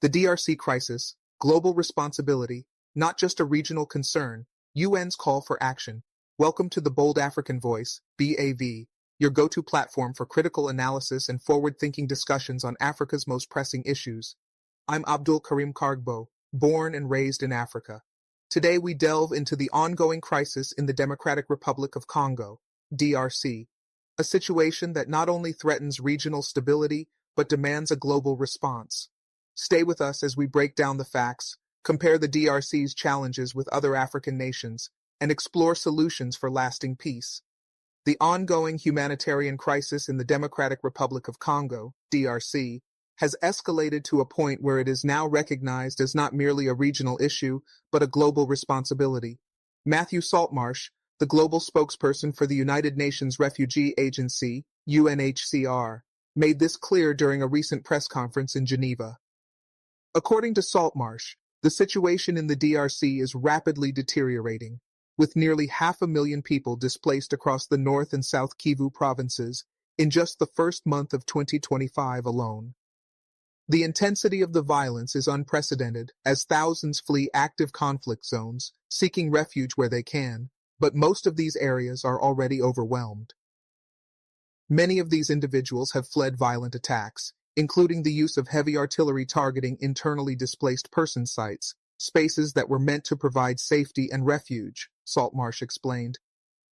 The DRC crisis, global responsibility, not just a regional concern, UN's call for action. Welcome to the Bold African Voice, BAV, your go-to platform for critical analysis and forward-thinking discussions on Africa's most pressing issues. I'm Abdul Karim Kargbo, born and raised in Africa. Today we delve into the ongoing crisis in the Democratic Republic of Congo, DRC, a situation that not only threatens regional stability, but demands a global response. Stay with us as we break down the facts, compare the DRC's challenges with other African nations, and explore solutions for lasting peace. The ongoing humanitarian crisis in the Democratic Republic of Congo, DRC, has escalated to a point where it is now recognized as not merely a regional issue, but a global responsibility. Matthew Saltmarsh, the global spokesperson for the United Nations Refugee Agency, UNHCR, made this clear during a recent press conference in Geneva. According to Saltmarsh, the situation in the DRC is rapidly deteriorating, with nearly 500,000 people displaced across the North and South Kivu provinces in just the first month of 2025 alone. The intensity of the violence is unprecedented as thousands flee active conflict zones, seeking refuge where they can, but most of these areas are already overwhelmed. Many of these individuals have fled violent attacks, including the use of heavy artillery targeting internally displaced person sites, spaces that were meant to provide safety and refuge, Saltmarsh explained.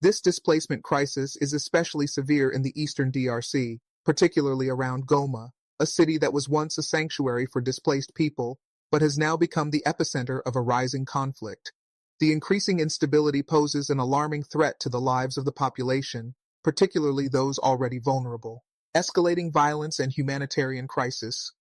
This displacement crisis is especially severe in the eastern DRC, particularly around Goma, a city that was once a sanctuary for displaced people, but has now become the epicenter of a rising conflict. The increasing instability poses an alarming threat to the lives of the population, particularly those already vulnerable. Escalating violence and humanitarian crisis.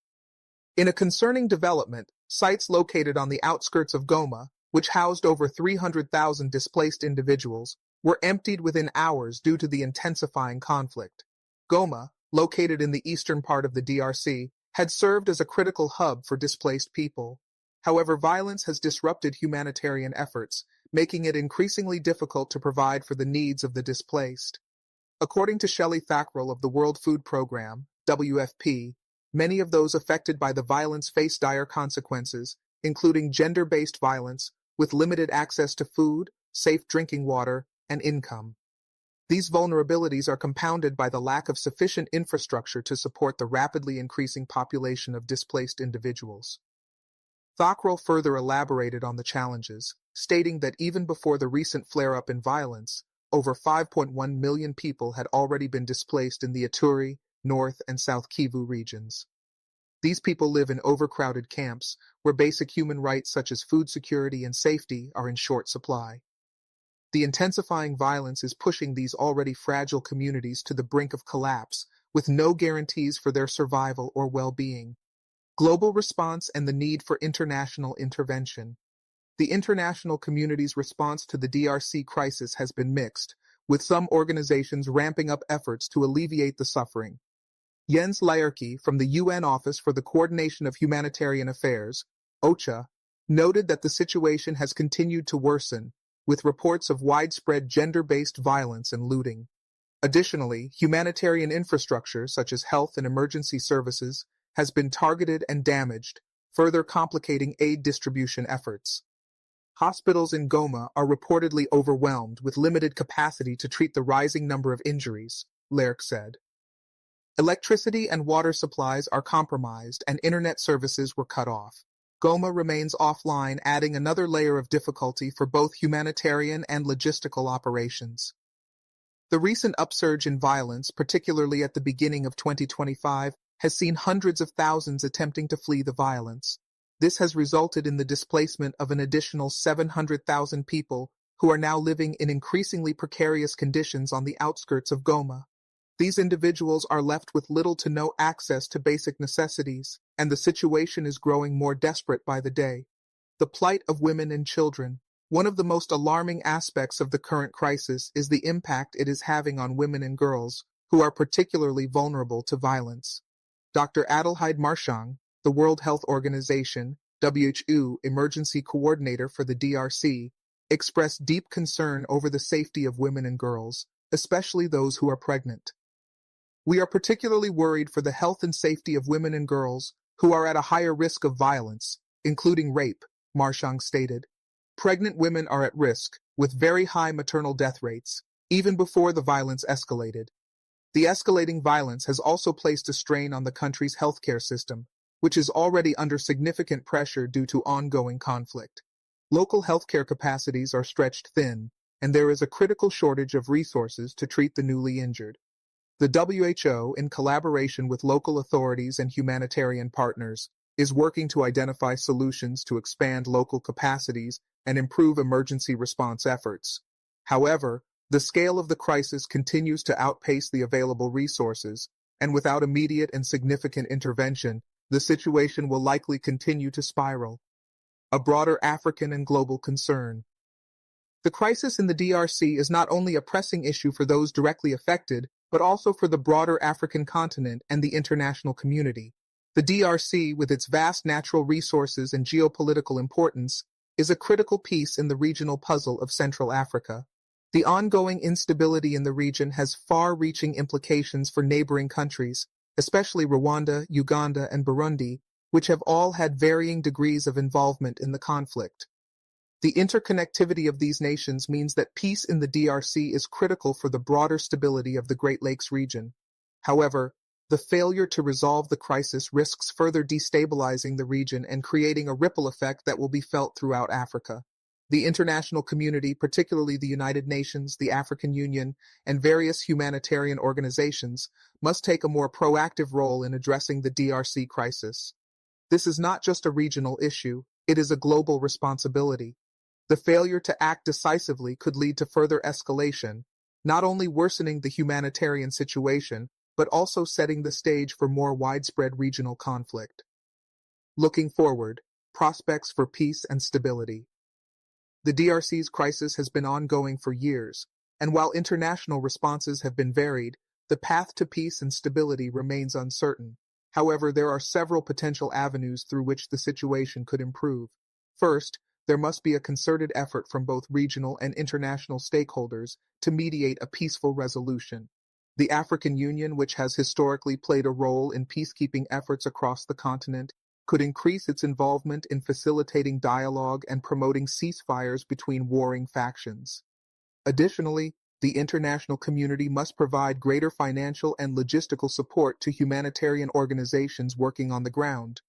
In a concerning development, sites located on the outskirts of Goma, which housed over 300,000 displaced individuals, were emptied within hours due to the intensifying conflict. Goma, located in the eastern part of the DRC, had served as a critical hub for displaced people. However, violence has disrupted humanitarian efforts, making it increasingly difficult to provide for the needs of the displaced. According to Shelley Thackrell of the World Food Programme, WFP, many of those affected by the violence face dire consequences, including gender-based violence, with limited access to food, safe drinking water, and income. These vulnerabilities are compounded by the lack of sufficient infrastructure to support the rapidly increasing population of displaced individuals. Thackrell further elaborated on the challenges, stating that even before the recent flare-up in violence, over 5.1 million people had already been displaced in the Ituri, North, and South Kivu regions. These people live in overcrowded camps, where basic human rights such as food security and safety are in short supply. The intensifying violence is pushing these already fragile communities to the brink of collapse, with no guarantees for their survival or well-being. Global response and the need for international intervention. The international community's response to the DRC crisis has been mixed, with some organizations ramping up efforts to alleviate the suffering. Jens Laerke from the UN Office for the Coordination of Humanitarian Affairs, OCHA, noted that the situation has continued to worsen, with reports of widespread gender-based violence and looting. Additionally, humanitarian infrastructure such as health and emergency services has been targeted and damaged, further complicating aid distribution efforts. Hospitals in Goma are reportedly overwhelmed with limited capacity to treat the rising number of injuries, Laerke said. Electricity and water supplies are compromised and internet services were cut off. Goma remains offline, adding another layer of difficulty for both humanitarian and logistical operations. The recent upsurge in violence, particularly at the beginning of 2025, has seen hundreds of thousands attempting to flee the violence. This has resulted in the displacement of an additional 700,000 people who are now living in increasingly precarious conditions on the outskirts of Goma. These individuals are left with little to no access to basic necessities, and the situation is growing more desperate by the day. The plight of women and children. One of the most alarming aspects of the current crisis is the impact it is having on women and girls, who are particularly vulnerable to violence. Dr. Adelheid Marchang, the World Health Organization, WHO Emergency Coordinator for the DRC, expressed deep concern over the safety of women and girls, especially those who are pregnant. We are particularly worried for the health and safety of women and girls who are at a higher risk of violence, including rape, Marchang stated. Pregnant women are at risk, with very high maternal death rates, even before the violence escalated. The escalating violence has also placed a strain on the country's healthcare system, which is already under significant pressure due to ongoing conflict. Local healthcare capacities are stretched thin, and there is a critical shortage of resources to treat the newly injured. The WHO, in collaboration with local authorities and humanitarian partners, is working to identify solutions to expand local capacities and improve emergency response efforts. However, the scale of the crisis continues to outpace the available resources, and without immediate and significant intervention, the situation will likely continue to spiral. A broader African and global concern. The crisis in the DRC is not only a pressing issue for those directly affected, but also for the broader African continent and the international community. The DRC, with its vast natural resources and geopolitical importance, is a critical piece in the regional puzzle of Central Africa. The ongoing instability in the region has far-reaching implications for neighboring countries, especially Rwanda, Uganda, and Burundi, which have all had varying degrees of involvement in the conflict. The interconnectivity of these nations means that peace in the DRC is critical for the broader stability of the Great Lakes region. However, the failure to resolve the crisis risks further destabilizing the region and creating a ripple effect that will be felt throughout Africa. The international community, particularly the United Nations, the African Union, and various humanitarian organizations, must take a more proactive role in addressing the DRC crisis. This is not just a regional issue, it is a global responsibility. The failure to act decisively could lead to further escalation, not only worsening the humanitarian situation, but also setting the stage for more widespread regional conflict. Looking forward, prospects for peace and stability. The DRC's crisis has been ongoing for years, and while international responses have been varied, the path to peace and stability remains uncertain. However, there are several potential avenues through which the situation could improve. First, there must be a concerted effort from both regional and international stakeholders to mediate a peaceful resolution. The African Union, which has historically played a role in peacekeeping efforts across the continent, could increase its involvement in facilitating dialogue and promoting ceasefires between warring factions. Additionally, the international community must provide greater financial and logistical support to humanitarian organizations working on the ground.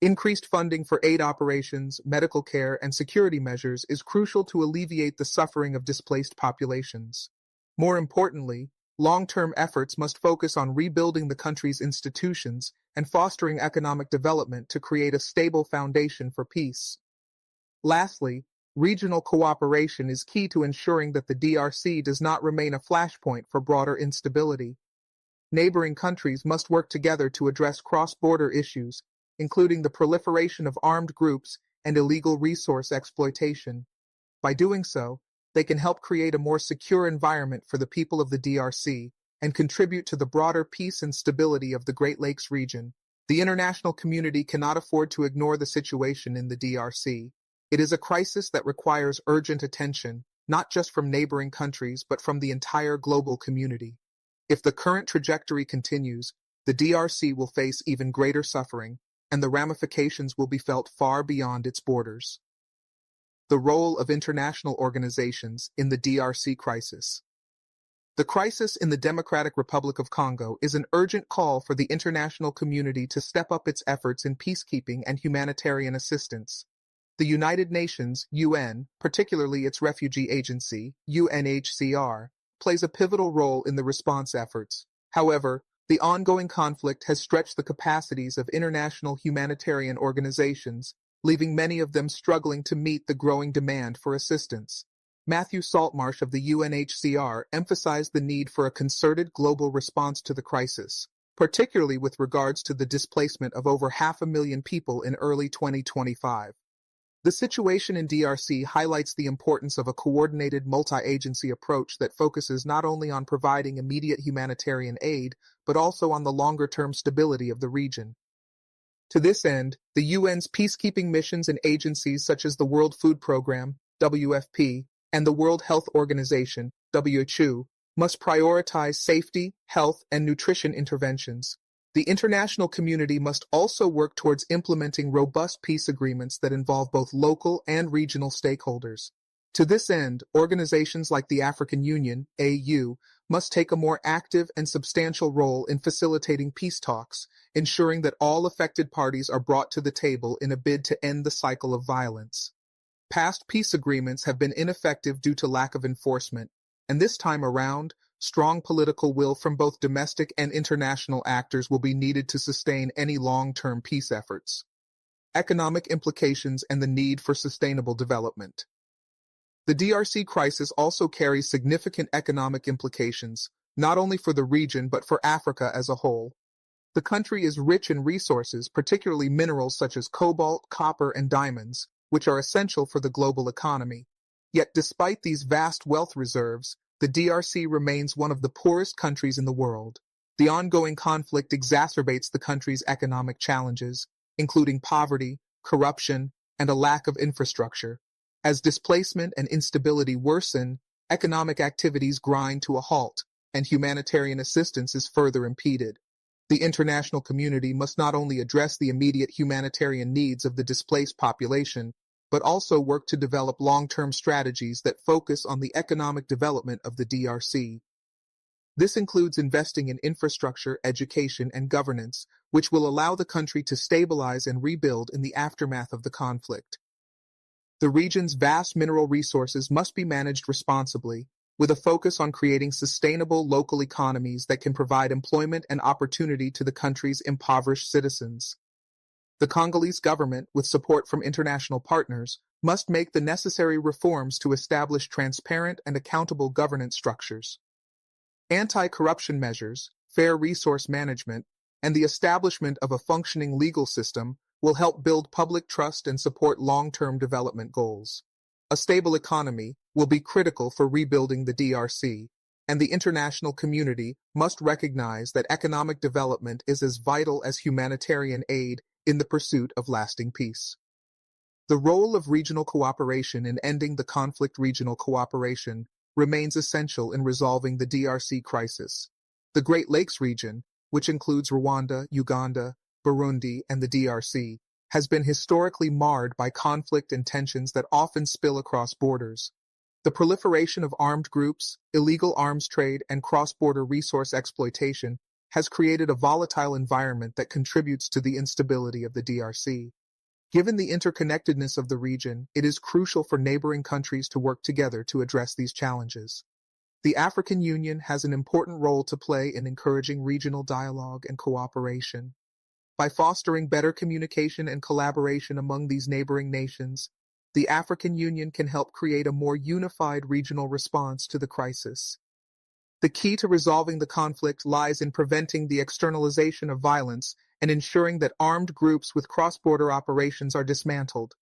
Increased funding for aid operations, medical care, and security measures is crucial to alleviate the suffering of displaced populations. More importantly, long-term efforts must focus on rebuilding the country's institutions and fostering economic development to create a stable foundation for peace. Lastly, regional cooperation is key to ensuring that the DRC does not remain a flashpoint for broader instability. Neighboring countries must work together to address cross-border issues, including the proliferation of armed groups and illegal resource exploitation. By doing so, they can help create a more secure environment for the people of the DRC and contribute to the broader peace and stability of the Great Lakes region. The international community cannot afford to ignore the situation in the DRC. It is a crisis that requires urgent attention, not just from neighboring countries, but from the entire global community. If the current trajectory continues, the DRC will face even greater suffering, and the ramifications will be felt far beyond its borders. The role of international organizations in the DRC crisis. The crisis in the Democratic Republic of Congo is an urgent call for the international community to step up its efforts in peacekeeping and humanitarian assistance. The United Nations, UN, particularly its refugee agency, UNHCR, plays a pivotal role in the response efforts. However, the ongoing conflict has stretched the capacities of international humanitarian organizations, leaving many of them struggling to meet the growing demand for assistance. Matthew Saltmarsh of the UNHCR emphasized the need for a concerted global response to the crisis, particularly with regards to the displacement of over 500,000 people in early 2025. The situation in DRC highlights the importance of a coordinated multi-agency approach that focuses not only on providing immediate humanitarian aid, but also on the longer-term stability of the region. To this end, the UN's peacekeeping missions and agencies such as the World Food Programme, WFP, and the World Health Organization, WHO, must prioritize safety, health, and nutrition interventions. The international community must also work towards implementing robust peace agreements that involve both local and regional stakeholders. To this end, organizations like the African Union, AU, must take a more active and substantial role in facilitating peace talks, ensuring that all affected parties are brought to the table in a bid to end the cycle of violence. Past peace agreements have been ineffective due to lack of enforcement, and this time around, strong political will from both domestic and international actors will be needed to sustain any long-term peace efforts. Economic implications and the need for sustainable development. The DRC crisis also carries significant economic implications, not only for the region but for Africa as a whole. The country is rich in resources, particularly minerals such as cobalt, copper, and diamonds, which are essential for the global economy. Yet despite these vast wealth reserves, the DRC remains one of the poorest countries in the world. The ongoing conflict exacerbates the country's economic challenges, including poverty, corruption, and a lack of infrastructure. As displacement and instability worsen, economic activities grind to a halt, and humanitarian assistance is further impeded. The international community must not only address the immediate humanitarian needs of the displaced population, but also work to develop long-term strategies that focus on the economic development of the DRC. This includes investing in infrastructure, education, and governance, which will allow the country to stabilize and rebuild in the aftermath of the conflict. The region's vast mineral resources must be managed responsibly, with a focus on creating sustainable local economies that can provide employment and opportunity to the country's impoverished citizens. The Congolese government, with support from international partners, must make the necessary reforms to establish transparent and accountable governance structures. Anti-corruption measures, fair resource management, and the establishment of a functioning legal system will help build public trust and support long-term development goals. A stable economy will be critical for rebuilding the DRC, and the international community must recognize that economic development is as vital as humanitarian aid in the pursuit of lasting peace. The role of regional cooperation in ending the conflict. Regional cooperation remains essential in resolving the DRC crisis. The Great Lakes region, which includes Rwanda, Uganda, Burundi, and the DRC, has been historically marred by conflict and tensions that often spill across borders. The proliferation of armed groups, illegal arms trade, and cross-border resource exploitation has created a volatile environment that contributes to the instability of the DRC. Given the interconnectedness of the region, it is crucial for neighboring countries to work together to address these challenges. The African Union has an important role to play in encouraging regional dialogue and cooperation. By fostering better communication and collaboration among these neighboring nations, the African Union can help create a more unified regional response to the crisis. The key to resolving the conflict lies in preventing the externalization of violence and ensuring that armed groups with cross-border operations are dismantled.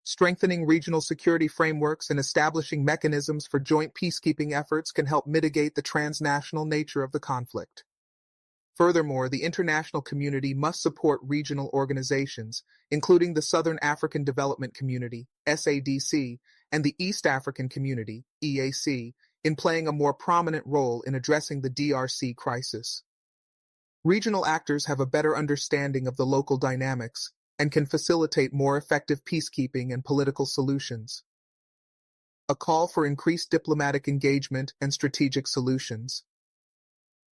Strengthening regional security frameworks and establishing mechanisms for joint peacekeeping efforts can help mitigate the transnational nature of the conflict. Furthermore, the international community must support regional organizations, including the Southern African Development Community, SADC, and the East African Community, EAC, in playing a more prominent role in addressing the DRC crisis. Regional actors have a better understanding of the local dynamics and can facilitate more effective peacekeeping and political solutions. A call for increased diplomatic engagement and strategic solutions.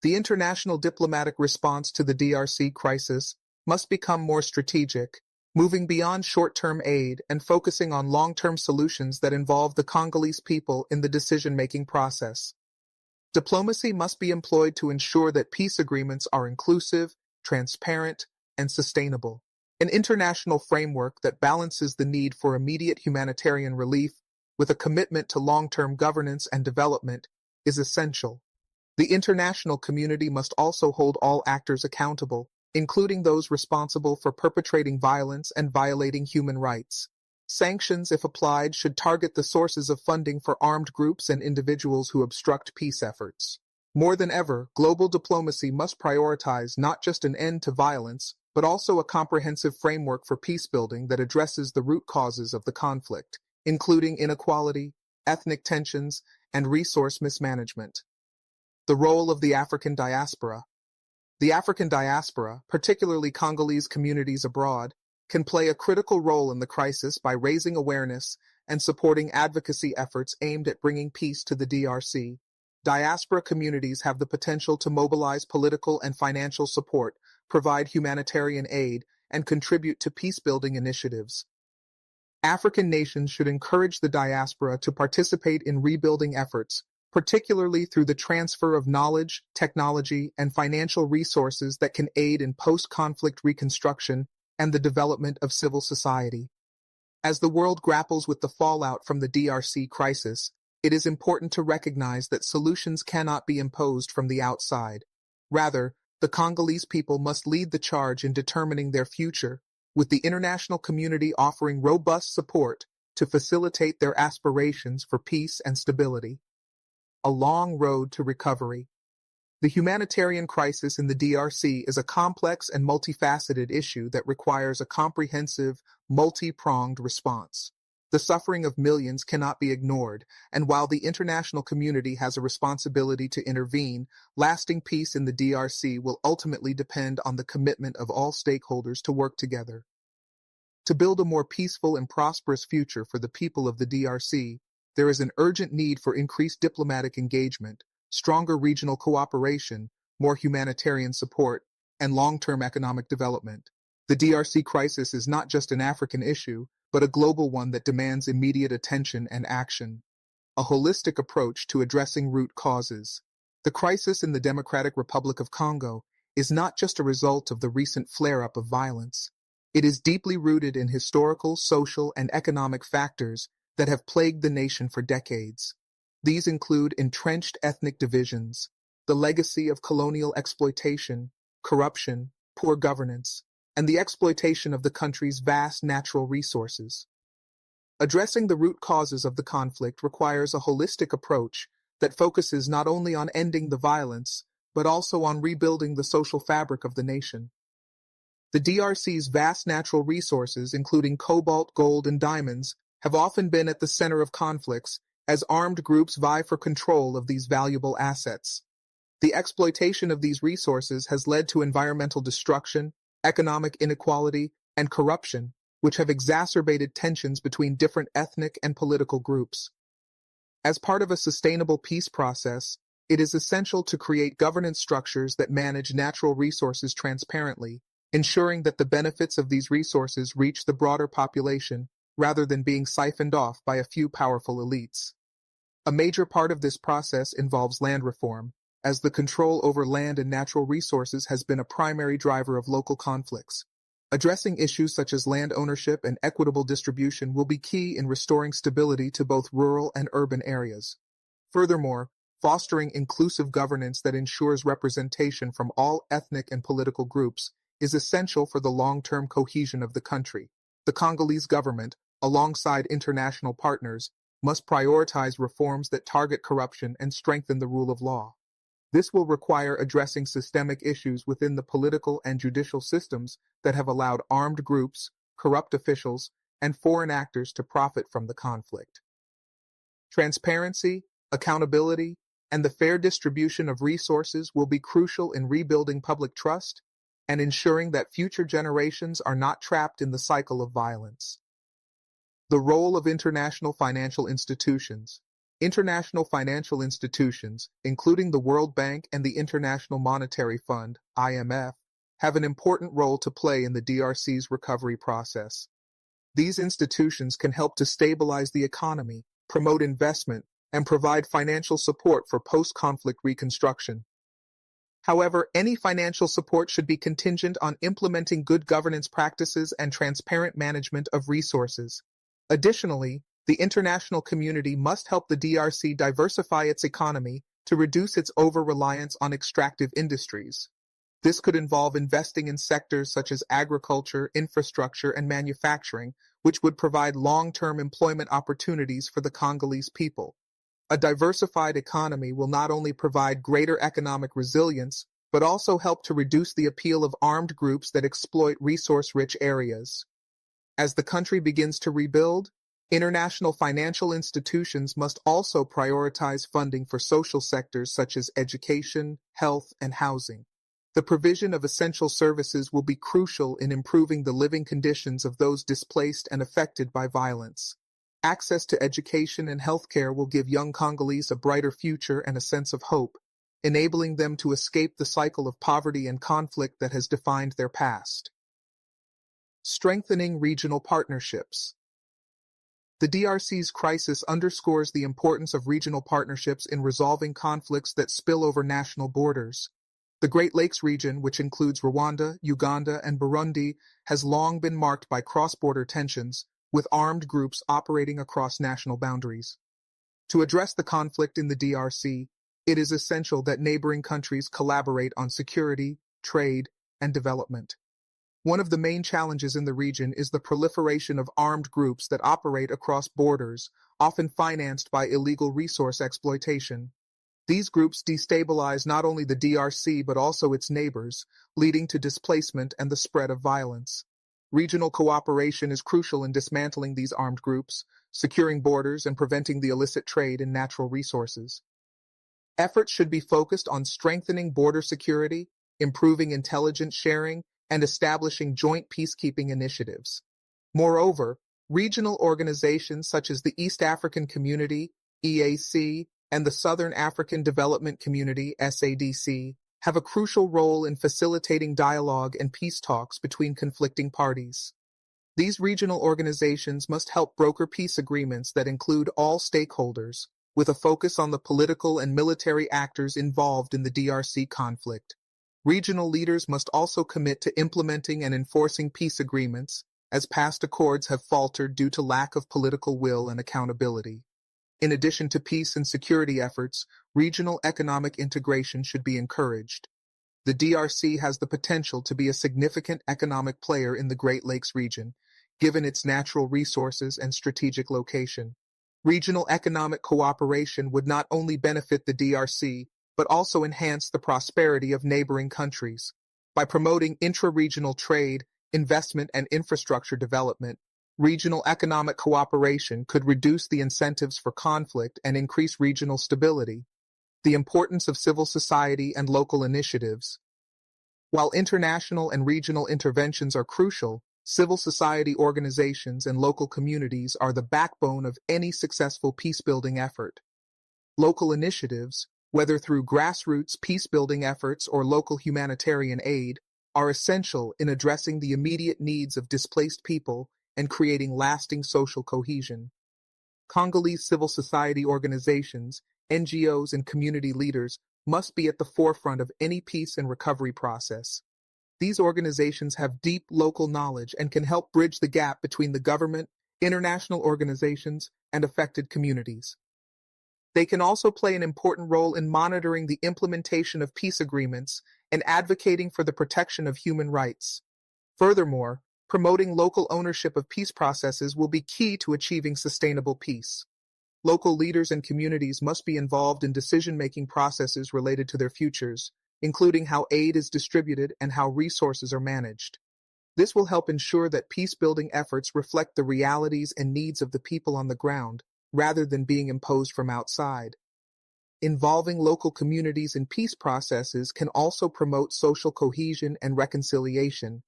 The international diplomatic response to the DRC crisis must become more strategic, moving beyond short-term aid and focusing on long-term solutions that involve the Congolese people in the decision-making process. Diplomacy must be employed to ensure that peace agreements are inclusive, transparent, and sustainable. An international framework that balances the need for immediate humanitarian relief with a commitment to long-term governance and development is essential. The international community must also hold all actors accountable, including those responsible for perpetrating violence and violating human rights. Sanctions, if applied, should target the sources of funding for armed groups and individuals who obstruct peace efforts. More than ever, global diplomacy must prioritize not just an end to violence, but also a comprehensive framework for peacebuilding that addresses the root causes of the conflict, including inequality, ethnic tensions, and resource mismanagement. The role of the African diaspora. The African diaspora, particularly Congolese communities abroad, can play a critical role in the crisis by raising awareness and supporting advocacy efforts aimed at bringing peace to the DRC. Diaspora communities have the potential to mobilize political and financial support, provide humanitarian aid, and contribute to peacebuilding initiatives. African nations should encourage the diaspora to participate in rebuilding efforts, particularly through the transfer of knowledge, technology, and financial resources that can aid in post-conflict reconstruction and the development of civil society. As the world grapples with the fallout from the DRC crisis, it is important to recognize that solutions cannot be imposed from the outside. Rather, the Congolese people must lead the charge in determining their future, with the international community offering robust support to facilitate their aspirations for peace and stability. A long road to recovery. The humanitarian crisis in the DRC is a complex and multifaceted issue that requires a comprehensive, multi-pronged response. The suffering of millions cannot be ignored, and while the international community has a responsibility to intervene, lasting peace in the DRC will ultimately depend on the commitment of all stakeholders to work together. To build a more peaceful and prosperous future for the people of the DRC, there is an urgent need for increased diplomatic engagement, stronger regional cooperation, more humanitarian support, and long-term economic development. The DRC crisis is not just an African issue, but a global one that demands immediate attention and action. A holistic approach to addressing root causes. The crisis in the Democratic Republic of Congo is not just a result of the recent flare-up of violence. It is deeply rooted in historical, social, and economic factors that have plagued the nation for decades. These include entrenched ethnic divisions, the legacy of colonial exploitation, corruption, poor governance, and the exploitation of the country's vast natural resources. Addressing the root causes of the conflict requires a holistic approach that focuses not only on ending the violence, but also on rebuilding the social fabric of the nation. The DRC's vast natural resources, including cobalt, gold, and diamonds, have often been at the center of conflicts as armed groups vie for control of these valuable assets. The exploitation of these resources has led to environmental destruction, economic inequality, and corruption, which have exacerbated tensions between different ethnic and political groups. As part of a sustainable peace process, it is essential to create governance structures that manage natural resources transparently, ensuring that the benefits of these resources reach the broader population rather than being siphoned off by a few powerful elites. A major part of this process involves land reform, as the control over land and natural resources has been a primary driver of local conflicts. Addressing issues such as land ownership and equitable distribution will be key in restoring stability to both rural and urban areas. Furthermore, fostering inclusive governance that ensures representation from all ethnic and political groups is essential for the long-term cohesion of the country. The Congolese government, alongside international partners, must prioritize reforms that target corruption and strengthen the rule of law. This will require addressing systemic issues within the political and judicial systems that have allowed armed groups, corrupt officials, and foreign actors to profit from the conflict. Transparency, accountability, and the fair distribution of resources will be crucial in rebuilding public trust and ensuring that future generations are not trapped in the cycle of violence. The role of international financial institutions. International financial institutions, including the World Bank and the International Monetary Fund, IMF, have an important role to play in the DRC's recovery process. These institutions can help to stabilize the economy, promote investment, and provide financial support for post-conflict reconstruction. However, any financial support should be contingent on implementing good governance practices and transparent management of resources. Additionally, the international community must help the DRC diversify its economy to reduce its over-reliance on extractive industries. This could involve investing in sectors such as agriculture, infrastructure, and manufacturing, which would provide long-term employment opportunities for the Congolese people. A diversified economy will not only provide greater economic resilience, but also help to reduce the appeal of armed groups that exploit resource-rich areas. As the country begins to rebuild, international financial institutions must also prioritize funding for social sectors such as education, health, and housing. The provision of essential services will be crucial in improving the living conditions of those displaced and affected by violence. Access to education and healthcare will give young Congolese a brighter future and a sense of hope, enabling them to escape the cycle of poverty and conflict that has defined their past. Strengthening regional partnerships. The DRC's crisis underscores the importance of regional partnerships in resolving conflicts that spill over national borders. The Great Lakes region, which includes Rwanda, Uganda, and Burundi, has long been marked by cross-border tensions, with armed groups operating across national boundaries. To address the conflict in the DRC, it is essential that neighboring countries collaborate on security, trade, and development. One of the main challenges in the region is the proliferation of armed groups that operate across borders, often financed by illegal resource exploitation. These groups destabilize not only the DRC but also its neighbors, leading to displacement and the spread of violence. Regional cooperation is crucial in dismantling these armed groups, securing borders, and preventing the illicit trade in natural resources. Efforts should be focused on strengthening border security, improving intelligence sharing, and establishing joint peacekeeping initiatives. Moreover, regional organizations such as the East African Community, EAC, and the Southern African Development Community, SADC, have a crucial role in facilitating dialogue and peace talks between conflicting parties. These regional organizations must help broker peace agreements that include all stakeholders, with a focus on the political and military actors involved in the DRC conflict. Regional leaders must also commit to implementing and enforcing peace agreements, as past accords have faltered due to lack of political will and accountability. In addition to peace and security efforts, regional economic integration should be encouraged. The DRC has the potential to be a significant economic player in the Great Lakes region, given its natural resources and strategic location. Regional economic cooperation would not only benefit the DRC, but also enhance the prosperity of neighboring countries. By promoting intra-regional trade, investment, and infrastructure development, regional economic cooperation could reduce the incentives for conflict and increase regional stability. The importance of civil society and local initiatives. While international and regional interventions are crucial, civil society organizations and local communities are the backbone of any successful peacebuilding effort. Local initiatives, whether through grassroots peacebuilding efforts or local humanitarian aid, are essential in addressing the immediate needs of displaced people and creating lasting social cohesion. Congolese civil society organizations, NGOs, and community leaders must be at the forefront of any peace and recovery process. These organizations have deep local knowledge and can help bridge the gap between the government, international organizations, and affected communities. They can also play an important role in monitoring the implementation of peace agreements and advocating for the protection of human rights. Furthermore, promoting local ownership of peace processes will be key to achieving sustainable peace. Local leaders and communities must be involved in decision-making processes related to their futures, including how aid is distributed and how resources are managed. This will help ensure that peace-building efforts reflect the realities and needs of the people on the ground, rather than being imposed from outside. Involving local communities in peace processes can also promote social cohesion and reconciliation.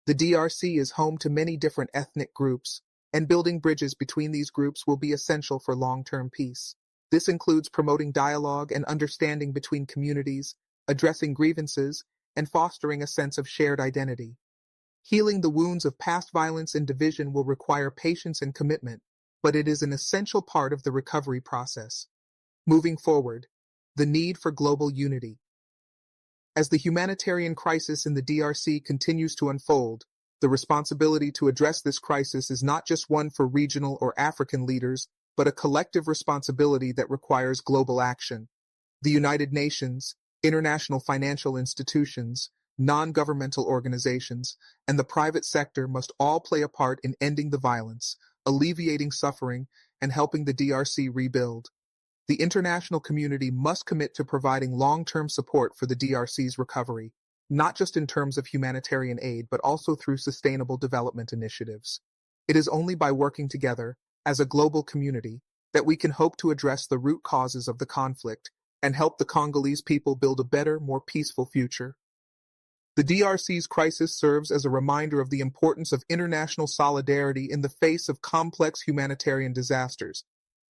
The DRC is home to many different ethnic groups, and building bridges between these groups will be essential for long-term peace. This includes promoting dialogue and understanding between communities, addressing grievances, and fostering a sense of shared identity. Healing the wounds of past violence and division will require patience and commitment, but it is an essential part of the recovery process. Moving forward, the need for global unity. As the humanitarian crisis in the DRC continues to unfold, the responsibility to address this crisis is not just one for regional or African leaders, but a collective responsibility that requires global action. The United Nations, international financial institutions, non-governmental organizations, and the private sector must all play a part in ending the violence, alleviating suffering, and helping the DRC rebuild. The international community must commit to providing long-term support for the DRC's recovery, not just in terms of humanitarian aid, but also through sustainable development initiatives. It is only by working together, as a global community, that we can hope to address the root causes of the conflict and help the Congolese people build a better, more peaceful future. The DRC's crisis serves as a reminder of the importance of international solidarity in the face of complex humanitarian disasters.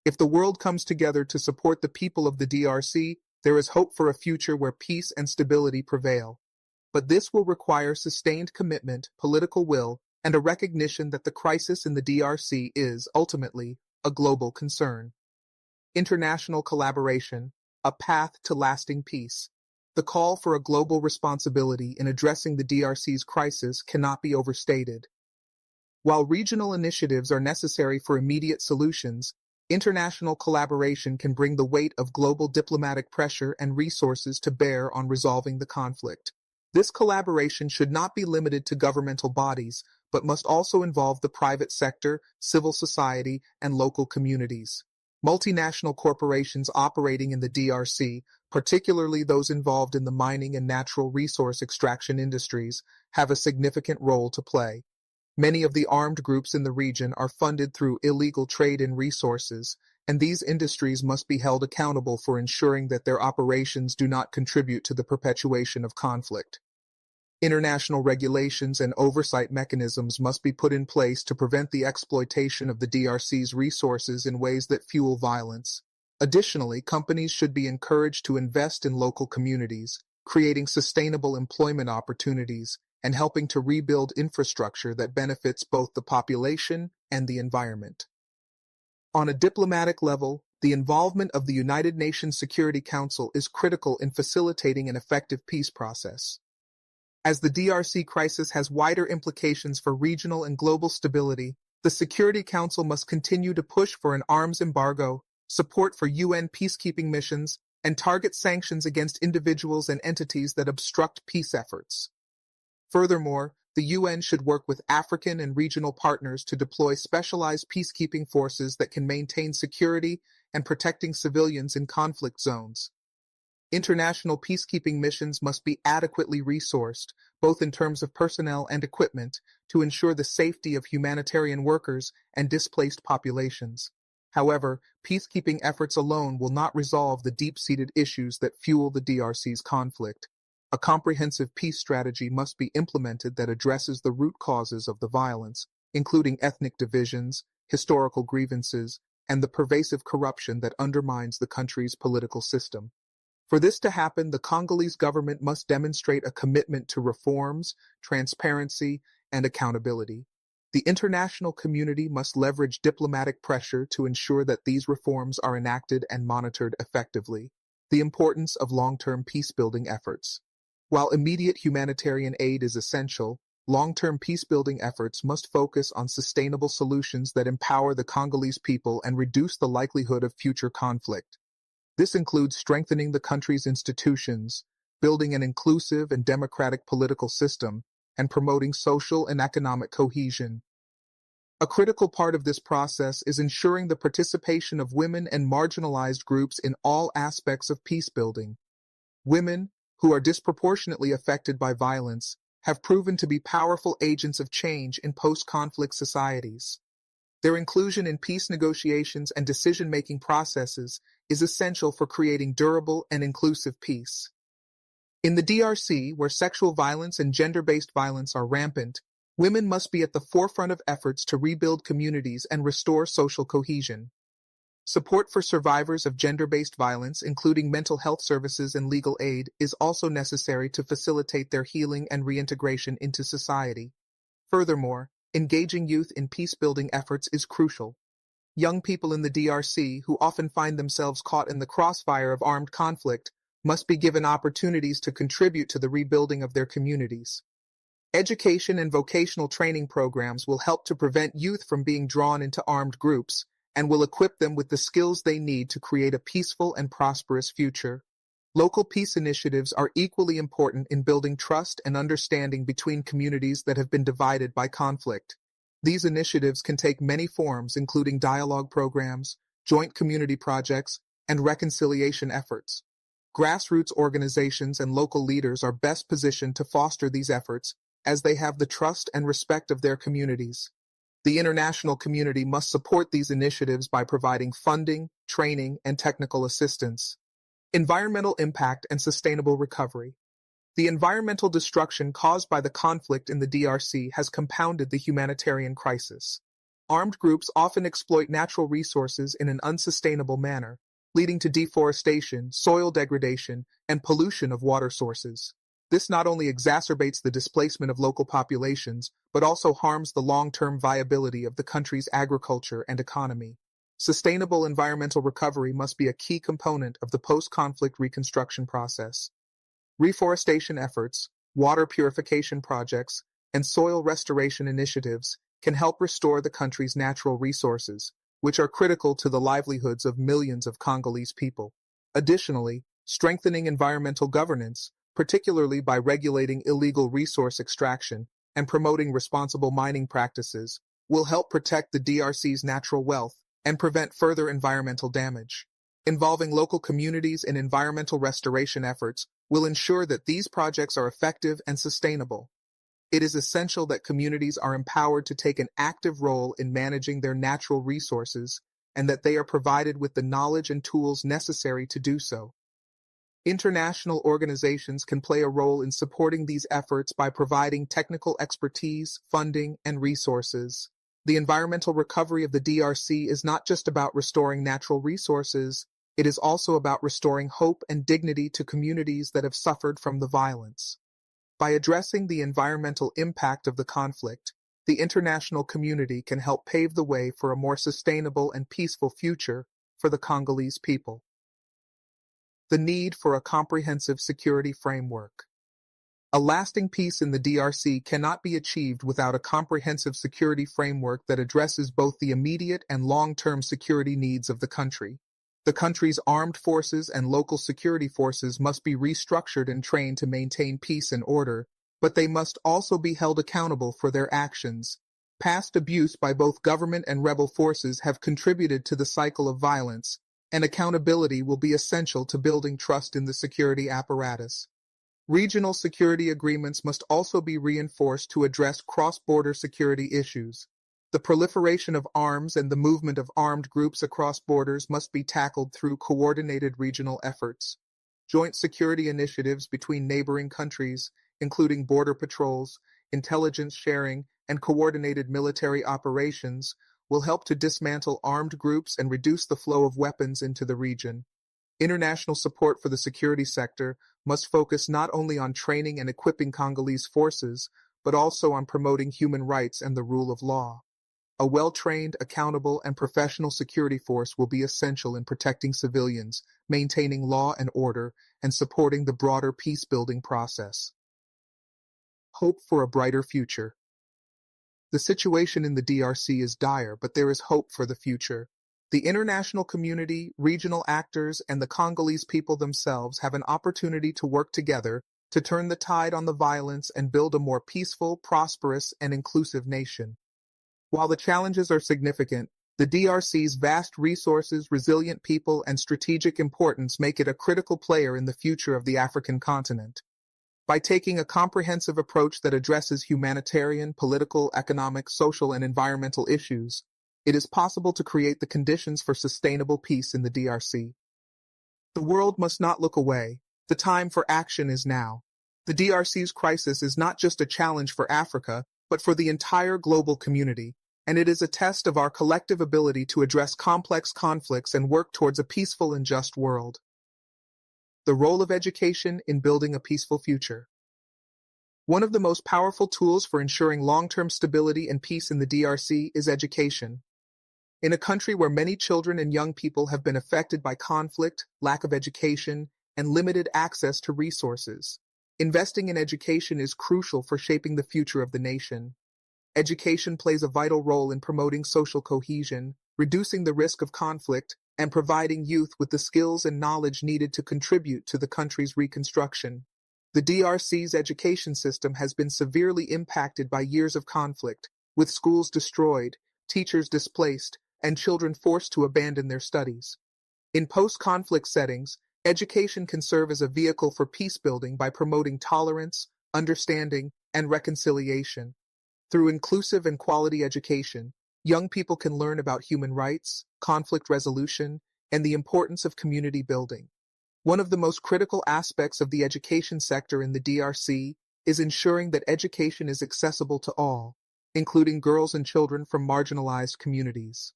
If the world comes together to support the people of the DRC, there is hope for a future where peace and stability prevail. But this will require sustained commitment, political will, and a recognition that the crisis in the DRC is, ultimately, a global concern. International collaboration, a path to lasting peace. The call for a global responsibility in addressing the DRC's crisis cannot be overstated. While regional initiatives are necessary for immediate solutions, international collaboration can bring the weight of global diplomatic pressure and resources to bear on resolving the conflict. This collaboration should not be limited to governmental bodies, but must also involve the private sector, civil society, and local communities. Multinational corporations operating in the DRC, particularly those involved in the mining and natural resource extraction industries, have a significant role to play. Many of the armed groups in the region are funded through illegal trade in resources, and these industries must be held accountable for ensuring that their operations do not contribute to the perpetuation of conflict. International regulations and oversight mechanisms must be put in place to prevent the exploitation of the DRC's resources in ways that fuel violence. Additionally, companies should be encouraged to invest in local communities, creating sustainable employment opportunities and helping to rebuild infrastructure that benefits both the population and the environment. On a diplomatic level, the involvement of the United Nations Security Council is critical in facilitating an effective peace process. As the DRC crisis has wider implications for regional and global stability, the Security Council must continue to push for an arms embargo, support for UN peacekeeping missions, and target sanctions against individuals and entities that obstruct peace efforts. Furthermore, the UN should work with African and regional partners to deploy specialized peacekeeping forces that can maintain security and protecting civilians in conflict zones. International peacekeeping missions must be adequately resourced, both in terms of personnel and equipment, to ensure the safety of humanitarian workers and displaced populations. However, peacekeeping efforts alone will not resolve the deep-seated issues that fuel the DRC's conflict. A comprehensive peace strategy must be implemented that addresses the root causes of the violence, including ethnic divisions, historical grievances, and the pervasive corruption that undermines the country's political system. For this to happen, the Congolese government must demonstrate a commitment to reforms, transparency, and accountability. The international community must leverage diplomatic pressure to ensure that these reforms are enacted and monitored effectively. The importance of long-term peacebuilding efforts. While immediate humanitarian aid is essential, long-term peacebuilding efforts must focus on sustainable solutions that empower the Congolese people and reduce the likelihood of future conflict. This includes strengthening the country's institutions, building an inclusive and democratic political system, and promoting social and economic cohesion. A critical part of this process is ensuring the participation of women and marginalized groups in all aspects of peacebuilding. Women, who are disproportionately affected by violence, have proven to be powerful agents of change in post-conflict societies. Their inclusion in peace negotiations and decision-making processes is essential for creating durable and inclusive peace. In the DRC, where sexual violence and gender-based violence are rampant, women must be at the forefront of efforts to rebuild communities and restore social cohesion. Support for survivors of gender-based violence, including mental health services and legal aid, is also necessary to facilitate their healing and reintegration into society. Furthermore, engaging youth in peace-building efforts is crucial. Young people in the DRC, who often find themselves caught in the crossfire of armed conflict, must be given opportunities to contribute to the rebuilding of their communities. Education and vocational training programs will help to prevent youth from being drawn into armed groups and will equip them with the skills they need to create a peaceful and prosperous future. Local peace initiatives are equally important in building trust and understanding between communities that have been divided by conflict. These initiatives can take many forms, including dialogue programs, joint community projects, and reconciliation efforts. Grassroots organizations and local leaders are best positioned to foster these efforts, as they have the trust and respect of their communities. The international community must support these initiatives by providing funding, training, and technical assistance. Environmental impact and sustainable recovery. The environmental destruction caused by the conflict in the DRC has compounded the humanitarian crisis. Armed groups often exploit natural resources in an unsustainable manner, leading to deforestation, soil degradation, and pollution of water sources. This not only exacerbates the displacement of local populations, but also harms the long-term viability of the country's agriculture and economy. Sustainable environmental recovery must be a key component of the post-conflict reconstruction process. Reforestation efforts, water purification projects, and soil restoration initiatives can help restore the country's natural resources, which are critical to the livelihoods of millions of Congolese people. Additionally, strengthening environmental governance, particularly by regulating illegal resource extraction and promoting responsible mining practices, will help protect the DRC's natural wealth and prevent further environmental damage. Involving local communities in environmental restoration efforts will ensure that these projects are effective and sustainable. It is essential that communities are empowered to take an active role in managing their natural resources and that they are provided with the knowledge and tools necessary to do so. International organizations can play a role in supporting these efforts by providing technical expertise, funding, and resources. The environmental recovery of the DRC is not just about restoring natural resources, it is also about restoring hope and dignity to communities that have suffered from the violence. By addressing the environmental impact of the conflict, the international community can help pave the way for a more sustainable and peaceful future for the Congolese people. The need for a comprehensive security framework. A lasting peace in the DRC cannot be achieved without a comprehensive security framework that addresses both the immediate and long-term security needs of the country. The country's armed forces and local security forces must be restructured and trained to maintain peace and order, but they must also be held accountable for their actions. Past abuse by both government and rebel forces have contributed to the cycle of violence, and accountability will be essential to building trust in the security apparatus. Regional security agreements must also be reinforced to address cross-border security issues. The proliferation of arms and the movement of armed groups across borders must be tackled through coordinated regional efforts. Joint security initiatives between neighboring countries, including border patrols, intelligence sharing, and coordinated military operations, will help to dismantle armed groups and reduce the flow of weapons into the region. International support for the security sector must focus not only on training and equipping Congolese forces, but also on promoting human rights and the rule of law. A well-trained, accountable, and professional security force will be essential in protecting civilians, maintaining law and order, and supporting the broader peace-building process. Hope for a brighter future. The situation in the DRC is dire, but there is hope for the future. The international community, regional actors, and the Congolese people themselves have an opportunity to work together to turn the tide on the violence and build a more peaceful, prosperous, and inclusive nation. While the challenges are significant, the DRC's vast resources, resilient people, and strategic importance make it a critical player in the future of the African continent. By taking a comprehensive approach that addresses humanitarian, political, economic, social, and environmental issues, it is possible to create the conditions for sustainable peace in the DRC. The world must not look away. The time for action is now. The DRC's crisis is not just a challenge for Africa, but for the entire global community, and it is a test of our collective ability to address complex conflicts and work towards a peaceful and just world. The role of education in building a peaceful future. One of the most powerful tools for ensuring long-term stability and peace in the DRC is education. In a country where many children and young people have been affected by conflict, lack of education, and limited access to resources, investing in education is crucial for shaping the future of the nation. Education plays a vital role in promoting social cohesion, reducing the risk of conflict, and providing youth with the skills and knowledge needed to contribute to the country's reconstruction. The DRC's education system has been severely impacted by years of conflict, with schools destroyed, teachers displaced, and children forced to abandon their studies. In post-conflict settings, education can serve as a vehicle for peace-building by promoting tolerance, understanding, and reconciliation. Through inclusive and quality education, young people can learn about human rights, conflict resolution, and the importance of community building. One of the most critical aspects of the education sector in the DRC is ensuring that education is accessible to all, including girls and children from marginalized communities.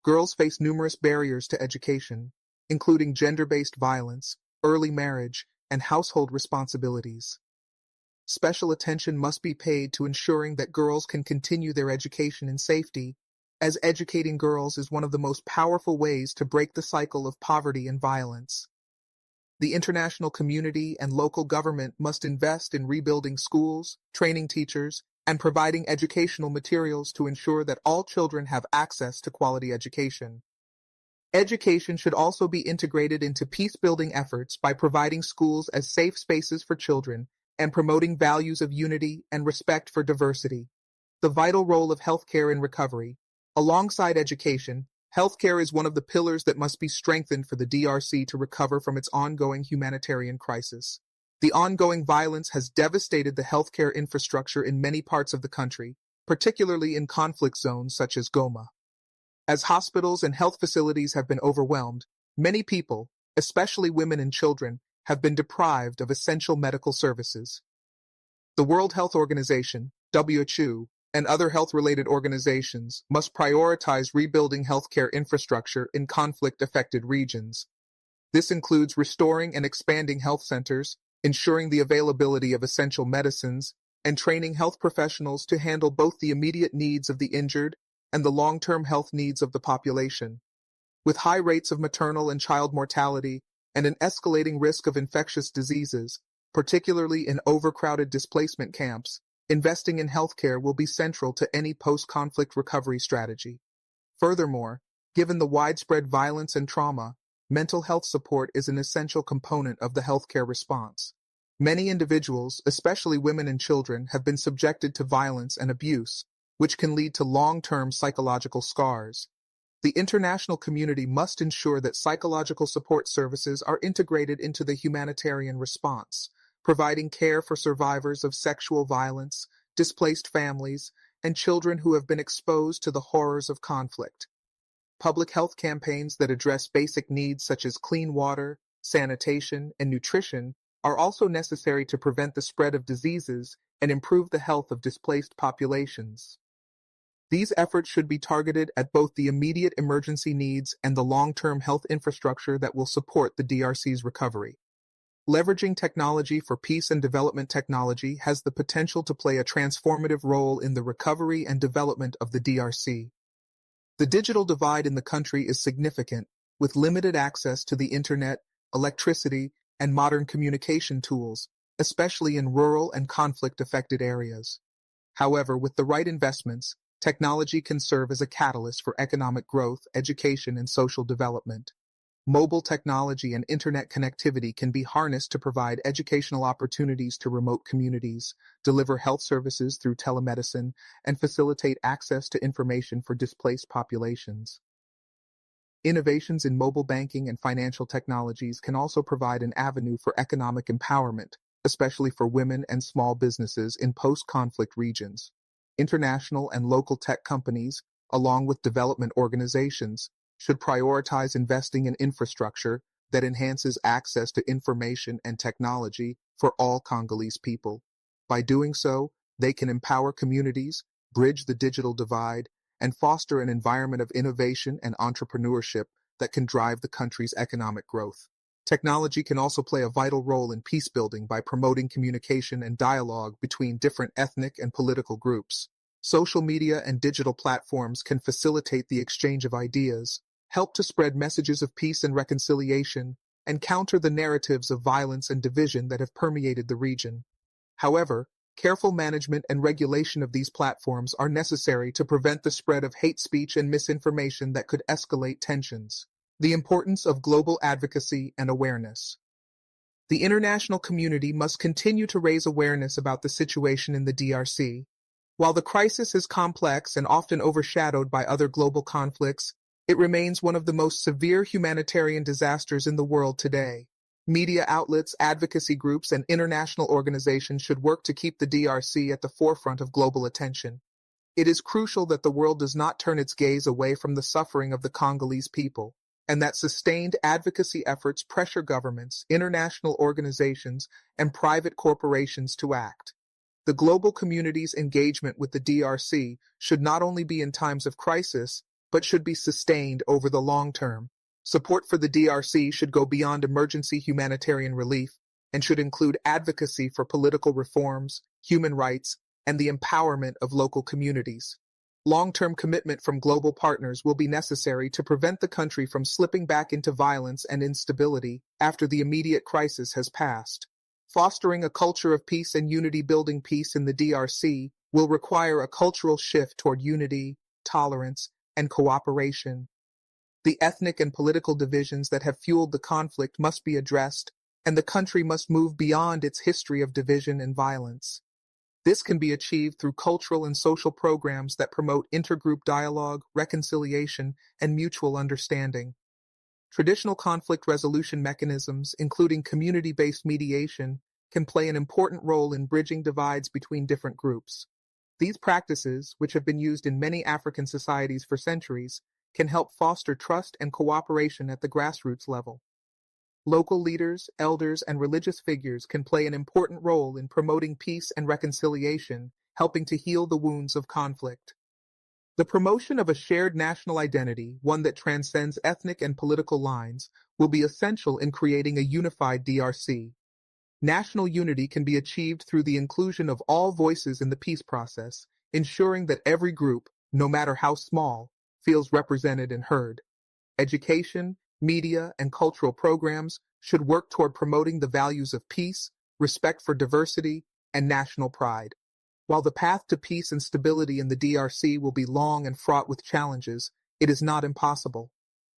Girls face numerous barriers to education, including gender-based violence, early marriage, and household responsibilities. Special attention must be paid to ensuring that girls can continue their education in safety, as educating girls is one of the most powerful ways to break the cycle of poverty and violence. The international community and local government must invest in rebuilding schools, training teachers, and providing educational materials to ensure that all children have access to quality education. Education should also be integrated into peace-building efforts by providing schools as safe spaces for children and promoting values of unity and respect for diversity. The vital role of healthcare in recovery. Alongside education, healthcare is one of the pillars that must be strengthened for the DRC to recover from its ongoing humanitarian crisis. The ongoing violence has devastated the healthcare infrastructure in many parts of the country, particularly in conflict zones such as Goma. As hospitals and health facilities have been overwhelmed, many people, especially women and children, have been deprived of essential medical services. The World Health Organization, WHO, and other health-related organizations must prioritize rebuilding healthcare infrastructure in conflict-affected regions. This includes restoring and expanding health centers, ensuring the availability of essential medicines, and training health professionals to handle both the immediate needs of the injured and the long-term health needs of the population. With high rates of maternal and child mortality and an escalating risk of infectious diseases, particularly in overcrowded displacement camps, investing in healthcare will be central to any post-conflict recovery strategy. Furthermore, given the widespread violence and trauma, mental health support is an essential component of the healthcare response. Many individuals, especially women and children, have been subjected to violence and abuse, which can lead to long-term psychological scars. The international community must ensure that psychological support services are integrated into the humanitarian response, providing care for survivors of sexual violence, displaced families, and children who have been exposed to the horrors of conflict. Public health campaigns that address basic needs such as clean water, sanitation, and nutrition are also necessary to prevent the spread of diseases and improve the health of displaced populations. These efforts should be targeted at both the immediate emergency needs and the long-term health infrastructure that will support the DRC's recovery. Leveraging technology for peace and development technology has the potential to play a transformative role in the recovery and development of the DRC. The digital divide in the country is significant, with limited access to the internet, electricity, and modern communication tools, especially in rural and conflict-affected areas. However, with the right investments, technology can serve as a catalyst for economic growth, education, and social development. Mobile technology and internet connectivity can be harnessed to provide educational opportunities to remote communities, deliver health services through telemedicine, and facilitate access to information for displaced populations. Innovations in mobile banking and financial technologies can also provide an avenue for economic empowerment, especially for women and small businesses in post-conflict regions. International and local tech companies, along with development organizations, should prioritize investing in infrastructure that enhances access to information and technology for all Congolese people. By doing so, they can empower communities, bridge the digital divide, and foster an environment of innovation and entrepreneurship that can drive the country's economic growth. Technology can also play a vital role in peacebuilding by promoting communication and dialogue between different ethnic and political groups. Social media and digital platforms can facilitate the exchange of ideas, help to spread messages of peace and reconciliation, and counter the narratives of violence and division that have permeated the region. However, careful management and regulation of these platforms are necessary to prevent the spread of hate speech and misinformation that could escalate tensions. The importance of global advocacy and awareness. The international community must continue to raise awareness about the situation in the DRC. While the crisis is complex and often overshadowed by other global conflicts, it remains one of the most severe humanitarian disasters in the world today. Media outlets, advocacy groups, and international organizations should work to keep the DRC at the forefront of global attention. It is crucial that the world does not turn its gaze away from the suffering of the Congolese people. and that sustained advocacy efforts pressure governments, international organizations, and private corporations to act. The global community's engagement with the DRC should not only be in times of crisis, but should be sustained over the long term. Support for the DRC should go beyond emergency humanitarian relief and should include advocacy for political reforms, human rights, and the empowerment of local communities. Long-term commitment from global partners will be necessary to prevent the country from slipping back into violence and instability after the immediate crisis has passed. Fostering a culture of peace and unity. Building peace in the DRC will require a cultural shift toward unity, tolerance, and cooperation. The ethnic and political divisions that have fueled the conflict must be addressed, and the country must move beyond its history of division and violence. This can be achieved through cultural and social programs that promote intergroup dialogue, reconciliation, and mutual understanding. Traditional conflict resolution mechanisms, including community-based mediation, can play an important role in bridging divides between different groups. These practices, which have been used in many African societies for centuries, can help foster trust and cooperation at the grassroots level. Local leaders, elders, and religious figures can play an important role in promoting peace and reconciliation, helping to heal the wounds of conflict. The promotion of a shared national identity, one that transcends ethnic and political lines, will be essential in creating a unified DRC. National unity can be achieved through the inclusion of all voices in the peace process, ensuring that every group, no matter how small, feels represented and heard. Education, media, and cultural programs should work toward promoting the values of peace, respect for diversity, and national pride. While the path to peace and stability in the DRC will be long and fraught with challenges, it is not impossible.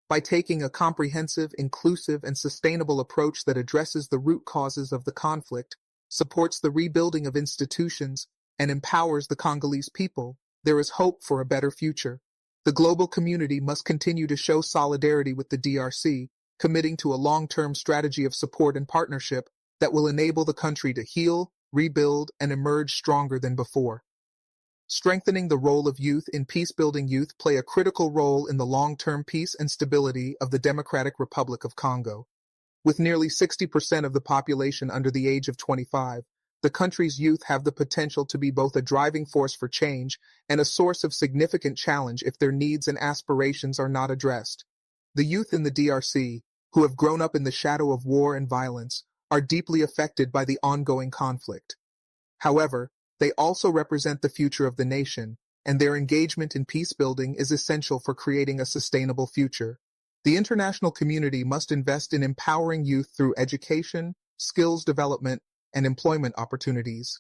By taking a comprehensive, inclusive, and sustainable approach that addresses the root causes of the conflict, supports the rebuilding of institutions, and empowers the Congolese people, there is hope for a better future. The global community must continue to show solidarity with the DRC, committing to a long-term strategy of support and partnership that will enable the country to heal, rebuild, and emerge stronger than before. Strengthening the role of youth in peacebuilding. Youth play a critical role in the long-term peace and stability of the Democratic Republic of Congo. With nearly 60% of the population under the age of 25, the country's youth have the potential to be both a driving force for change and a source of significant challenge if their needs and aspirations are not addressed. The youth in the DRC, who have grown up in the shadow of war and violence, are deeply affected by the ongoing conflict. However, they also represent the future of the nation, and their engagement in peacebuilding is essential for creating a sustainable future. The international community must invest in empowering youth through education, skills development, and employment opportunities.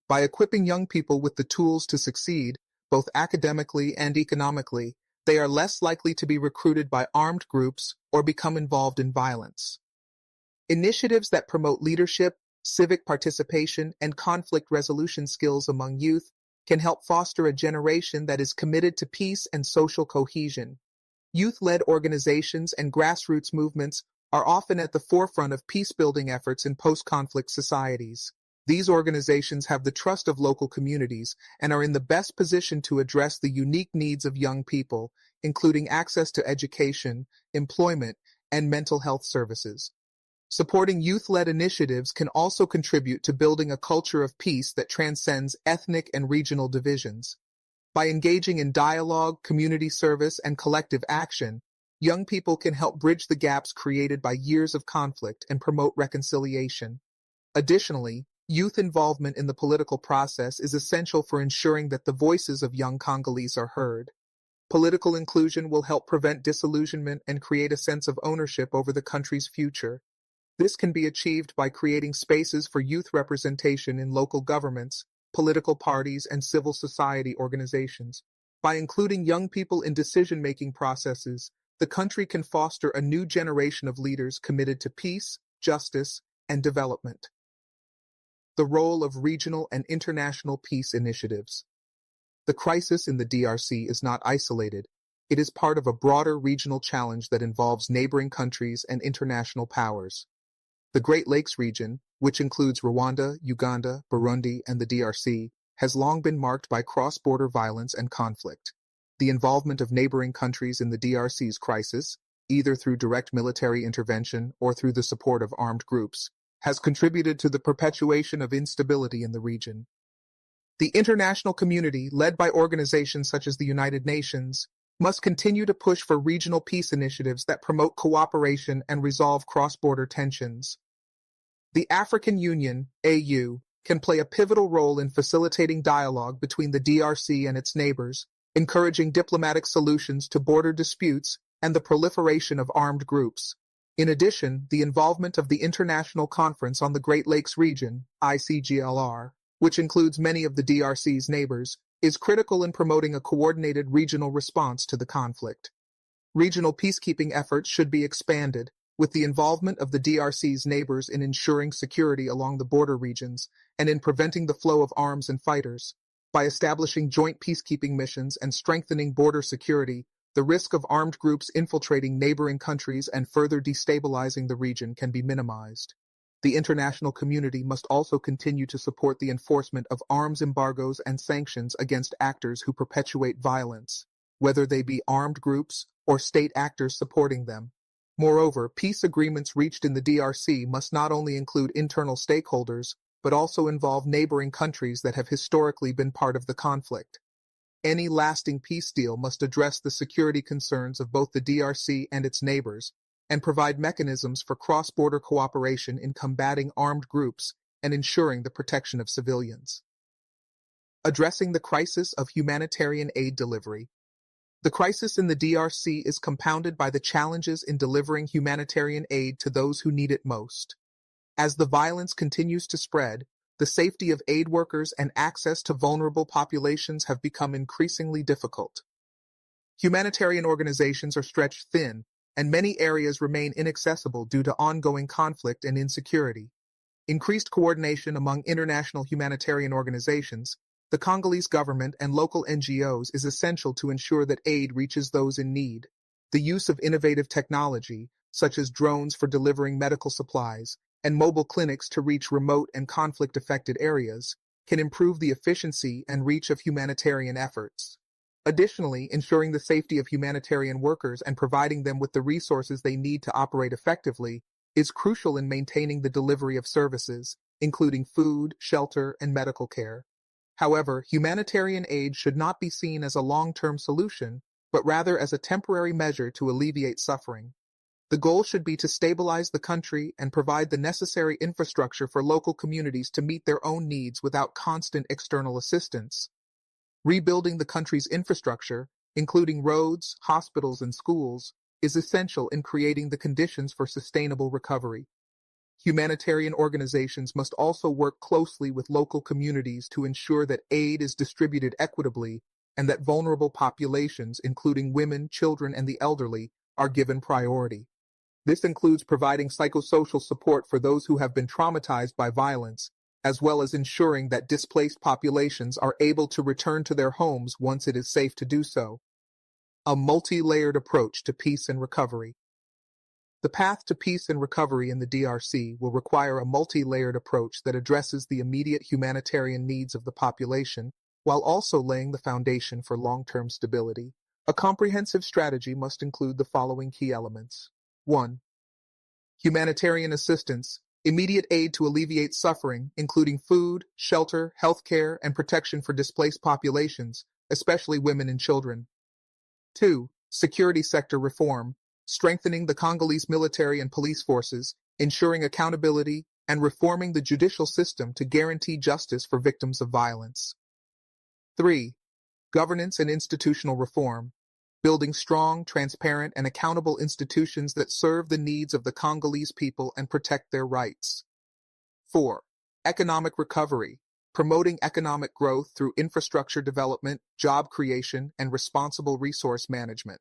By equipping young people with the tools to succeed, both academically and economically, they are less likely to be recruited by armed groups or become involved in violence. Initiatives that promote leadership, civic participation, and conflict resolution skills among youth can help foster a generation that is committed to peace and social cohesion. Youth-led organizations and grassroots movements are often at the forefront of peace-building efforts in post-conflict societies. These organizations have the trust of local communities and are in the best position to address the unique needs of young people, including access to education, employment, and mental health services. Supporting youth-led initiatives can also contribute to building a culture of peace that transcends ethnic and regional divisions. By engaging in dialogue, community service, and collective action, young people can help bridge the gaps created by years of conflict and promote reconciliation. Additionally, youth involvement in the political process is essential for ensuring that the voices of young Congolese are heard. Political inclusion will help prevent disillusionment and create a sense of ownership over the country's future. This can be achieved by creating spaces for youth representation in local governments, political parties, and civil society organizations. By including young people in decision-making processes, the country can foster a new generation of leaders committed to peace, justice, and development. The role of regional and international peace initiatives. The crisis in the DRC is not isolated. It is part of a broader regional challenge that involves neighboring countries and international powers. The Great Lakes region, which includes Rwanda, Uganda, Burundi, and the DRC, has long been marked by cross-border violence and conflict. The involvement of neighboring countries in the DRC's crisis, either through direct military intervention or through the support of armed groups, has contributed to the perpetuation of instability in the region. The international community, led by organizations such as the United Nations, must continue to push for regional peace initiatives that promote cooperation and resolve cross-border tensions. The African Union, AU, can play a pivotal role in facilitating dialogue between the DRC and its neighbors, encouraging diplomatic solutions to border disputes and the proliferation of armed groups. In addition, the involvement of the International Conference on the Great Lakes Region, ICGLR, which includes many of the DRC's neighbors, is critical in promoting a coordinated regional response to the conflict. Regional peacekeeping efforts should be expanded, with the involvement of the DRC's neighbors in ensuring security along the border regions and in preventing the flow of arms and fighters. By establishing joint peacekeeping missions and strengthening border security, the risk of armed groups infiltrating neighboring countries and further destabilizing the region can be minimized. The international community must also continue to support the enforcement of arms embargoes and sanctions against actors who perpetuate violence, whether they be armed groups or state actors supporting them. Moreover, peace agreements reached in the DRC must not only include internal stakeholders, but also involve neighboring countries that have historically been part of the conflict. Any lasting peace deal must address the security concerns of both the DRC and its neighbors, and provide mechanisms for cross-border cooperation in combating armed groups and ensuring the protection of civilians. Addressing the crisis of humanitarian aid delivery. The crisis in the DRC is compounded by the challenges in delivering humanitarian aid to those who need it most. As the violence continues to spread, the safety of aid workers and access to vulnerable populations have become increasingly difficult. Humanitarian organizations are stretched thin, and many areas remain inaccessible due to ongoing conflict and insecurity. Increased coordination among international humanitarian organizations, the Congolese government and local NGOs is essential to ensure that aid reaches those in need. The use of innovative technology, such as drones for delivering medical supplies, and mobile clinics to reach remote and conflict-affected areas, can improve the efficiency and reach of humanitarian efforts. Additionally, ensuring the safety of humanitarian workers and providing them with the resources they need to operate effectively is crucial in maintaining the delivery of services, including food, shelter, and medical care. However, humanitarian aid should not be seen as a long-term solution, but rather as a temporary measure to alleviate suffering. The goal should be to stabilize the country and provide the necessary infrastructure for local communities to meet their own needs without constant external assistance. Rebuilding the country's infrastructure, including roads, hospitals, and schools, is essential in creating the conditions for sustainable recovery. Humanitarian organizations must also work closely with local communities to ensure that aid is distributed equitably and that vulnerable populations, including women, children, and the elderly, are given priority. This includes providing psychosocial support for those who have been traumatized by violence, as well as ensuring that displaced populations are able to return to their homes once it is safe to do so. A multi-layered approach to peace and recovery. The path to peace and recovery in the DRC will require a multi-layered approach that addresses the immediate humanitarian needs of the population, while also laying the foundation for long-term stability. A comprehensive strategy must include the following key elements. 1. Humanitarian assistance, immediate aid to alleviate suffering, including food, shelter, healthcare, and protection for displaced populations, especially women and children. 2. Security sector reform, strengthening the Congolese military and police forces, ensuring accountability, and reforming the judicial system to guarantee justice for victims of violence. 3. Governance and institutional reform, building strong, transparent, and accountable institutions that serve the needs of the Congolese people and protect their rights. 4. Economic recovery, promoting economic growth through infrastructure development, job creation, and responsible resource management.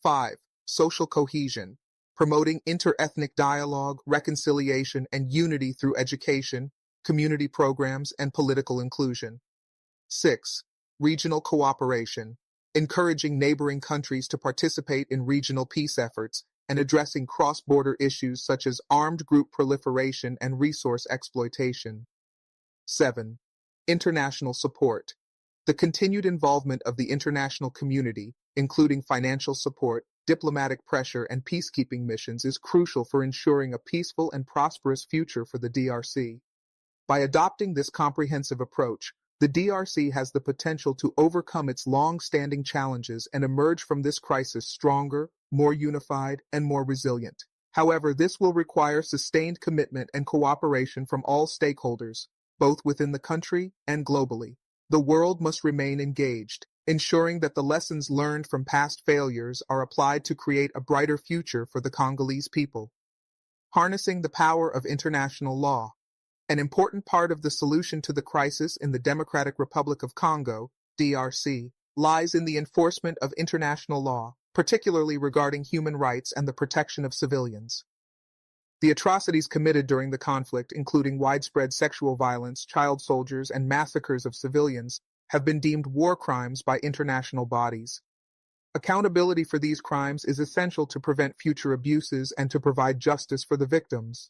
5. Social cohesion, promoting inter-ethnic dialogue, reconciliation, and unity through education, community programs, and political inclusion. 6. Regional cooperation, encouraging neighboring countries to participate in regional peace efforts and addressing cross-border issues such as armed group proliferation and resource exploitation. 7. International support, the continued involvement of the international community, including financial support, diplomatic pressure, and peacekeeping missions is crucial for ensuring a peaceful and prosperous future for the DRC. By adopting this comprehensive approach, the DRC has the potential to overcome its long-standing challenges and emerge from this crisis stronger, more unified, and more resilient. However, this will require sustained commitment and cooperation from all stakeholders, both within the country and globally. The world must remain engaged, ensuring that the lessons learned from past failures are applied to create a brighter future for the Congolese people. Harnessing the power of international law. An important part of the solution to the crisis in the Democratic Republic of Congo, DRC, lies in the enforcement of international law, particularly regarding human rights and the protection of civilians. The atrocities committed during the conflict, including widespread sexual violence, child soldiers, and massacres of civilians, have been deemed war crimes by international bodies. Accountability for these crimes is essential to prevent future abuses and to provide justice for the victims.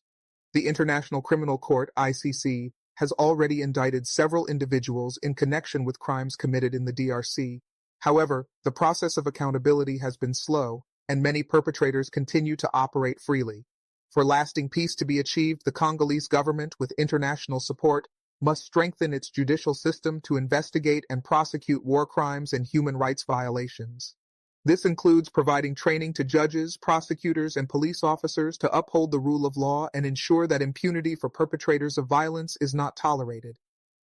The International Criminal Court, ICC, has already indicted several individuals in connection with crimes committed in the DRC. However, the process of accountability has been slow, and many perpetrators continue to operate freely. For lasting peace to be achieved, the Congolese government, with international support, must strengthen its judicial system to investigate and prosecute war crimes and human rights violations. This includes providing training to judges, prosecutors, and police officers to uphold the rule of law and ensure that impunity for perpetrators of violence is not tolerated.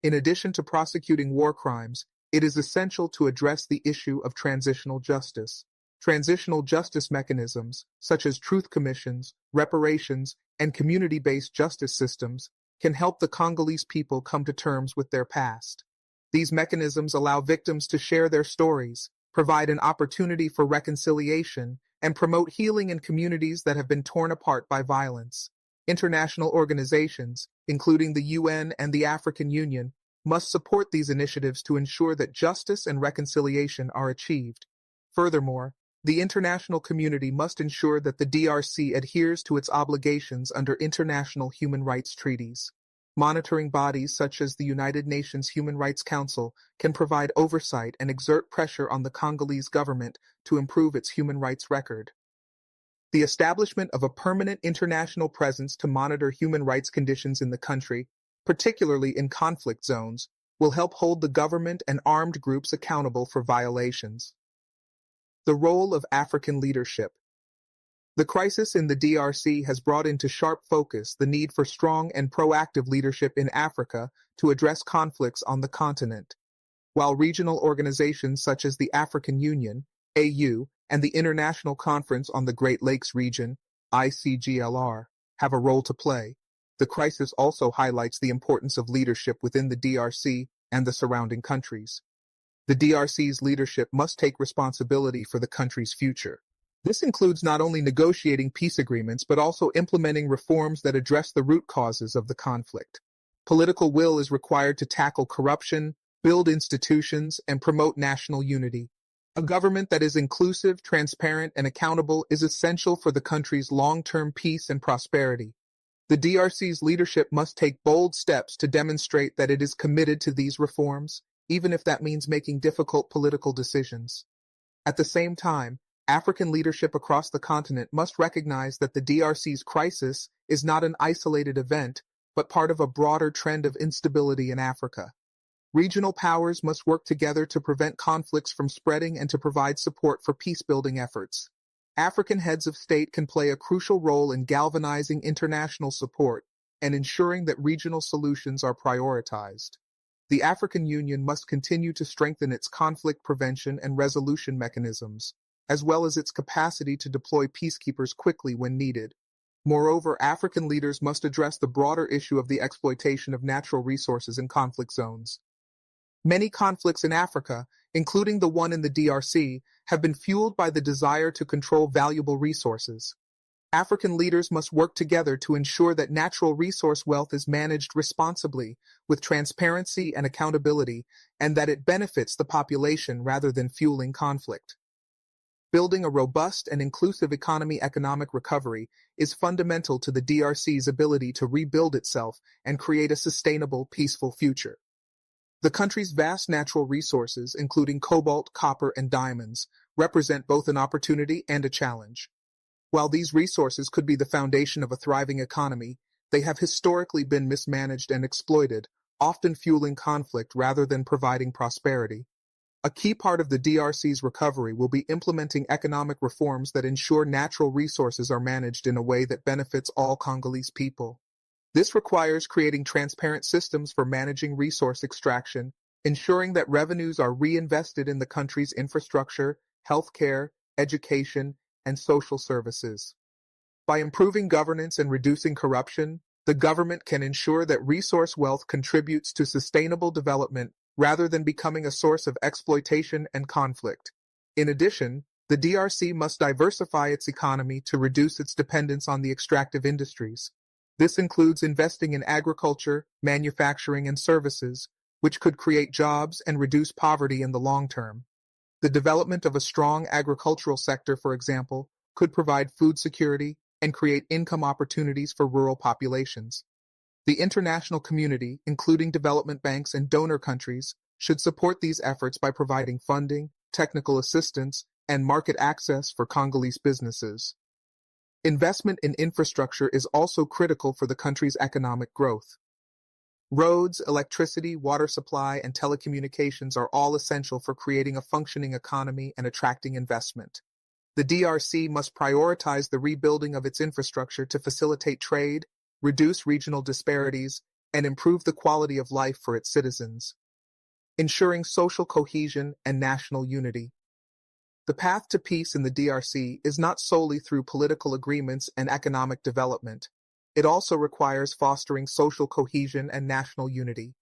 In addition to prosecuting war crimes, it is essential to address the issue of transitional justice. Transitional justice mechanisms, such as truth commissions, reparations, and community-based justice systems, can help the Congolese people come to terms with their past. These mechanisms allow victims to share their stories, provide an opportunity for reconciliation, and promote healing in communities that have been torn apart by violence. International organizations, including the UN and the African Union, must support these initiatives to ensure that justice and reconciliation are achieved. Furthermore, the international community must ensure that the DRC adheres to its obligations under international human rights treaties. Monitoring bodies such as the United Nations Human Rights Council can provide oversight and exert pressure on the Congolese government to improve its human rights record. The establishment of a permanent international presence to monitor human rights conditions in the country, particularly in conflict zones, will help hold the government and armed groups accountable for violations. The role of African leadership. The crisis in the DRC has brought into sharp focus the need for strong and proactive leadership in Africa to address conflicts on the continent. While regional organizations such as the African Union, AU, and the International Conference on the Great Lakes Region, ICGLR, have a role to play, the crisis also highlights the importance of leadership within the DRC and the surrounding countries. The DRC's leadership must take responsibility for the country's future. This includes not only negotiating peace agreements but also implementing reforms that address the root causes of the conflict. Political will is required to tackle corruption, build institutions, and promote national unity. A government that is inclusive, transparent, and accountable is essential for the country's long-term peace and prosperity. The DRC's leadership must take bold steps to demonstrate that it is committed to these reforms, even if that means making difficult political decisions. At the same time, African leadership across the continent must recognize that the DRC's crisis is not an isolated event, but part of a broader trend of instability in Africa. Regional powers must work together to prevent conflicts from spreading and to provide support for peacebuilding efforts. African heads of state can play a crucial role in galvanizing international support and ensuring that regional solutions are prioritized. The African Union must continue to strengthen its conflict prevention and resolution mechanisms, as well as its capacity to deploy peacekeepers quickly when needed. Moreover, African leaders must address the broader issue of the exploitation of natural resources in conflict zones. Many conflicts in Africa, including the one in the DRC, have been fueled by the desire to control valuable resources. African leaders must work together to ensure that natural resource wealth is managed responsibly, with transparency and accountability, and that it benefits the population rather than fueling conflict. Building a robust and inclusive economic recovery is fundamental to the DRC's ability to rebuild itself and create a sustainable, peaceful future. The country's vast natural resources, including cobalt, copper, and diamonds, represent both an opportunity and a challenge. While these resources could be the foundation of a thriving economy, they have historically been mismanaged and exploited, often fueling conflict rather than providing prosperity. A key part of the DRC's recovery will be implementing economic reforms that ensure natural resources are managed in a way that benefits all Congolese people. This requires creating transparent systems for managing resource extraction, ensuring that revenues are reinvested in the country's infrastructure, healthcare, education, and social services. By improving governance and reducing corruption, the government can ensure that resource wealth contributes to sustainable development rather than becoming a source of exploitation and conflict. In addition, the DRC must diversify its economy to reduce its dependence on the extractive industries. This includes investing in agriculture, manufacturing, and services, which could create jobs and reduce poverty in the long term. The development of a strong agricultural sector, for example, could provide food security and create income opportunities for rural populations. The international community, including development banks and donor countries, should support these efforts by providing funding, technical assistance, and market access for Congolese businesses. Investment in infrastructure is also critical for the country's economic growth. Roads, electricity, water supply, and telecommunications are all essential for creating a functioning economy and attracting investment. The DRC must prioritize the rebuilding of its infrastructure to facilitate trade, reduce regional disparities, and improve the quality of life for its citizens, ensuring social cohesion and national unity. The path to peace in the DRC is not solely through political agreements and economic development. It also requires fostering social cohesion and national unity.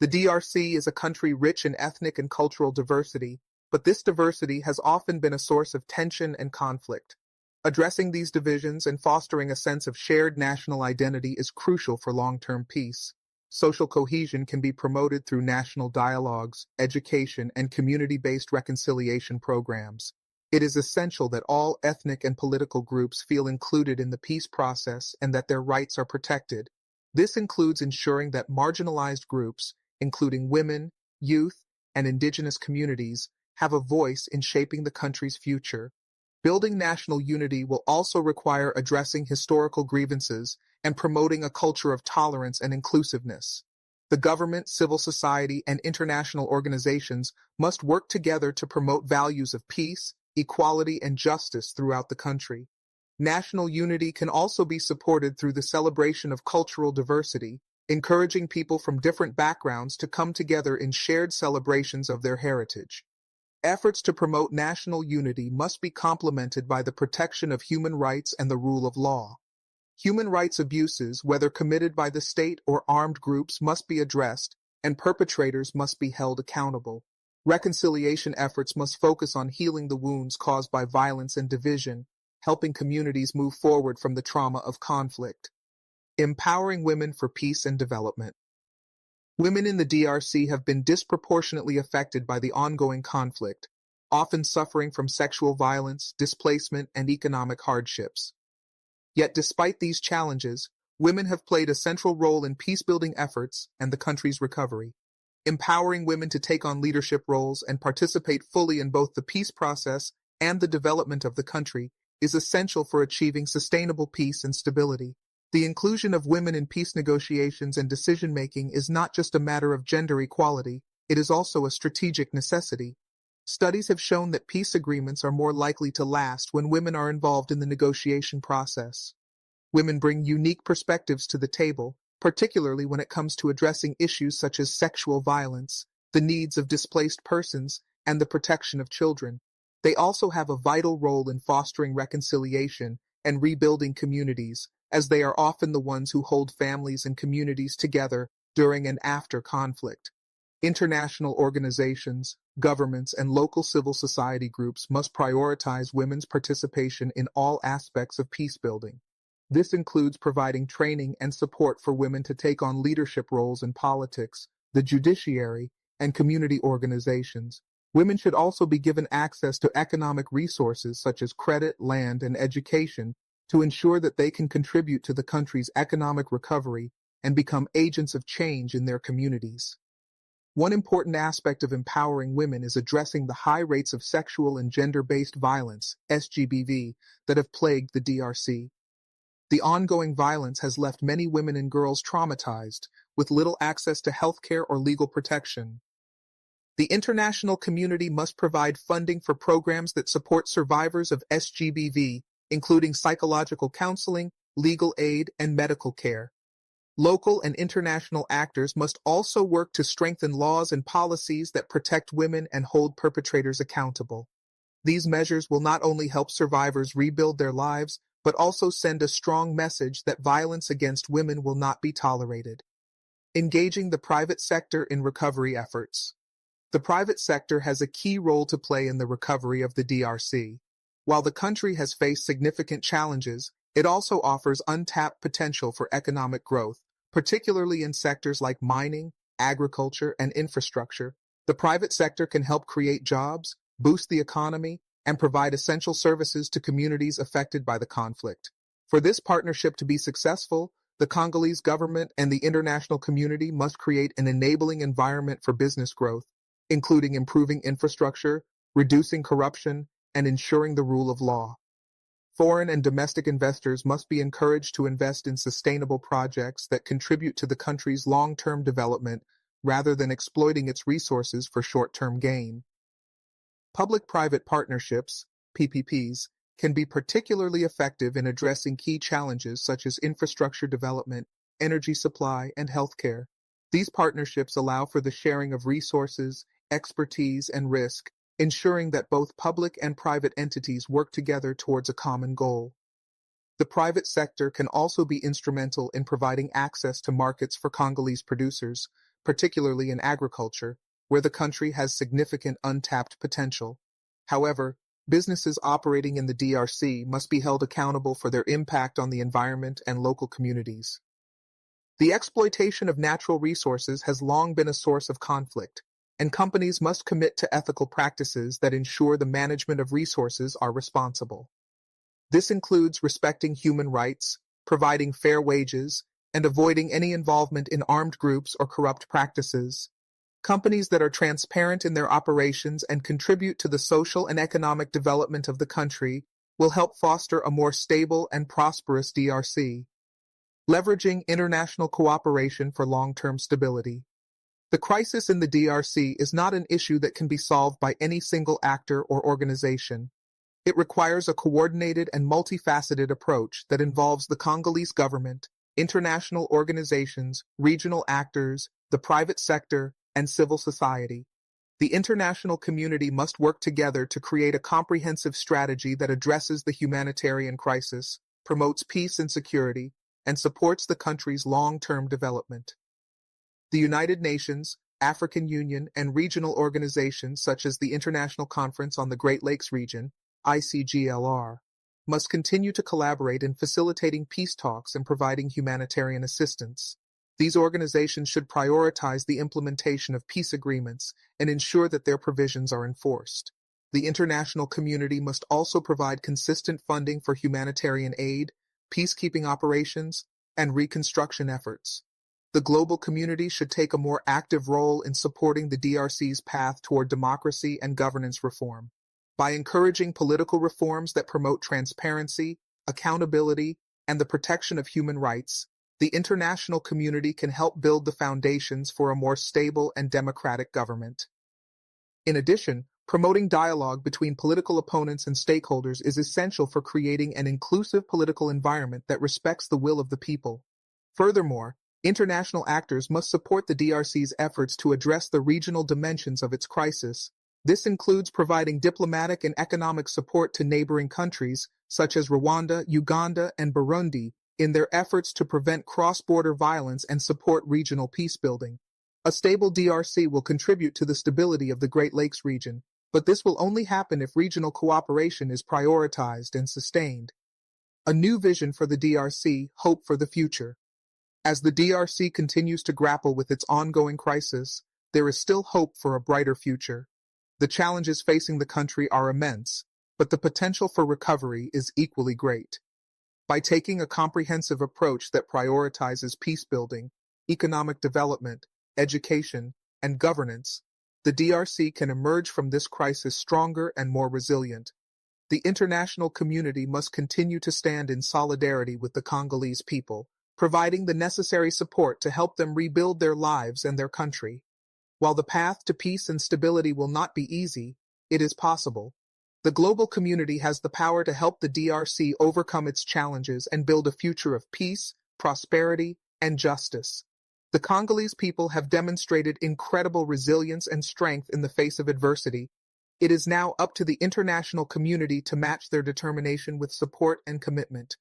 The DRC is a country rich in ethnic and cultural diversity, but this diversity has often been a source of tension and conflict. Addressing these divisions and fostering a sense of shared national identity is crucial for long-term peace. Social cohesion can be promoted through national dialogues, education, and community-based reconciliation programs. It is essential that all ethnic and political groups feel included in the peace process and that their rights are protected. This includes ensuring that marginalized groups, including women, youth, and indigenous communities, have a voice in shaping the country's future. Building national unity will also require addressing historical grievances and promoting a culture of tolerance and inclusiveness. The government, civil society, and international organizations must work together to promote values of peace, equality, and justice throughout the country. National unity can also be supported through the celebration of cultural diversity, encouraging people from different backgrounds to come together in shared celebrations of their heritage. Efforts to promote national unity must be complemented by the protection of human rights and the rule of law. Human rights abuses, whether committed by the state or armed groups, must be addressed, and perpetrators must be held accountable. Reconciliation efforts must focus on healing the wounds caused by violence and division, helping communities move forward from the trauma of conflict. Empowering women for peace and development. Women in the DRC have been disproportionately affected by the ongoing conflict, often suffering from sexual violence, displacement, and economic hardships. Yet despite these challenges, women have played a central role in peacebuilding efforts and the country's recovery. Empowering women to take on leadership roles and participate fully in both the peace process and the development of the country is essential for achieving sustainable peace and stability. The inclusion of women in peace negotiations and decision-making is not just a matter of gender equality, it is also a strategic necessity. Studies have shown that peace agreements are more likely to last when women are involved in the negotiation process. Women bring unique perspectives to the table, particularly when it comes to addressing issues such as sexual violence, the needs of displaced persons, and the protection of children. They also have a vital role in fostering reconciliation and rebuilding communities, as they are often the ones who hold families and communities together during and after conflict. International organizations, governments, and local civil society groups must prioritize women's participation in all aspects of peacebuilding. This includes providing training and support for women to take on leadership roles in politics, the judiciary, and community organizations. Women should also be given access to economic resources such as credit, land, and education to ensure that they can contribute to the country's economic recovery and become agents of change in their communities. One important aspect of empowering women is addressing the high rates of sexual and gender-based violence, SGBV, that have plagued the DRC. The ongoing violence has left many women and girls traumatized, with little access to healthcare or legal protection. The international community must provide funding for programs that support survivors of SGBV, including psychological counseling, legal aid, and medical care. Local and international actors must also work to strengthen laws and policies that protect women and hold perpetrators accountable. These measures will not only help survivors rebuild their lives, but also send a strong message that violence against women will not be tolerated. Engaging the private sector in recovery efforts. The private sector has a key role to play in the recovery of the DRC. While the country has faced significant challenges, it also offers untapped potential for economic growth, particularly in sectors like mining, agriculture, and infrastructure. The private sector can help create jobs, boost the economy, and provide essential services to communities affected by the conflict. For this partnership to be successful, the Congolese government and the international community must create an enabling environment for business growth, including improving infrastructure, reducing corruption, and ensuring the rule of law. Foreign and domestic investors must be encouraged to invest in sustainable projects that contribute to the country's long-term development rather than exploiting its resources for short-term gain. Public-private partnerships, PPPs, can be particularly effective in addressing key challenges such as infrastructure development, energy supply, and healthcare. These partnerships allow for the sharing of resources, expertise, and risk, ensuring that both public and private entities work together towards a common goal. The private sector can also be instrumental in providing access to markets for Congolese producers, particularly in agriculture, where the country has significant untapped potential. However, businesses operating in the DRC must be held accountable for their impact on the environment and local communities. The exploitation of natural resources has long been a source of conflict, and companies must commit to ethical practices that ensure the management of resources are responsible. This includes respecting human rights, providing fair wages, and avoiding any involvement in armed groups or corrupt practices. Companies that are transparent in their operations and contribute to the social and economic development of the country will help foster a more stable and prosperous DRC. Leveraging international cooperation for long-term stability. The crisis in the DRC is not an issue that can be solved by any single actor or organization. It requires a coordinated and multifaceted approach that involves the Congolese government, international organizations, regional actors, the private sector, and civil society. The international community must work together to create a comprehensive strategy that addresses the humanitarian crisis, promotes peace and security, and supports the country's long-term development. The United Nations, African Union, and regional organizations such as the International Conference on the Great Lakes Region, ICGLR, must continue to collaborate in facilitating peace talks and providing humanitarian assistance. These organizations should prioritize the implementation of peace agreements and ensure that their provisions are enforced. The international community must also provide consistent funding for humanitarian aid, peacekeeping operations, and reconstruction efforts. The global community should take a more active role in supporting the DRC's path toward democracy and governance reform. By encouraging political reforms that promote transparency, accountability, and the protection of human rights, the international community can help build the foundations for a more stable and democratic government. In addition, promoting dialogue between political opponents and stakeholders is essential for creating an inclusive political environment that respects the will of the people. Furthermore, international actors must support the DRC's efforts to address the regional dimensions of its crisis. This includes providing diplomatic and economic support to neighboring countries, such as Rwanda, Uganda, and Burundi, in their efforts to prevent cross-border violence and support regional peacebuilding. A stable DRC will contribute to the stability of the Great Lakes region, but this will only happen if regional cooperation is prioritized and sustained. A new vision for the DRC, hope for the future. As the DRC continues to grapple with its ongoing crisis, there is still hope for a brighter future. The challenges facing the country are immense, but the potential for recovery is equally great. By taking a comprehensive approach that prioritizes peacebuilding, economic development, education, and governance, the DRC can emerge from this crisis stronger and more resilient. The international community must continue to stand in solidarity with the Congolese people, providing the necessary support to help them rebuild their lives and their country. While the path to peace and stability will not be easy, it is possible. The global community has the power to help the DRC overcome its challenges and build a future of peace, prosperity, and justice. The Congolese people have demonstrated incredible resilience and strength in the face of adversity. It is now up to the international community to match their determination with support and commitment.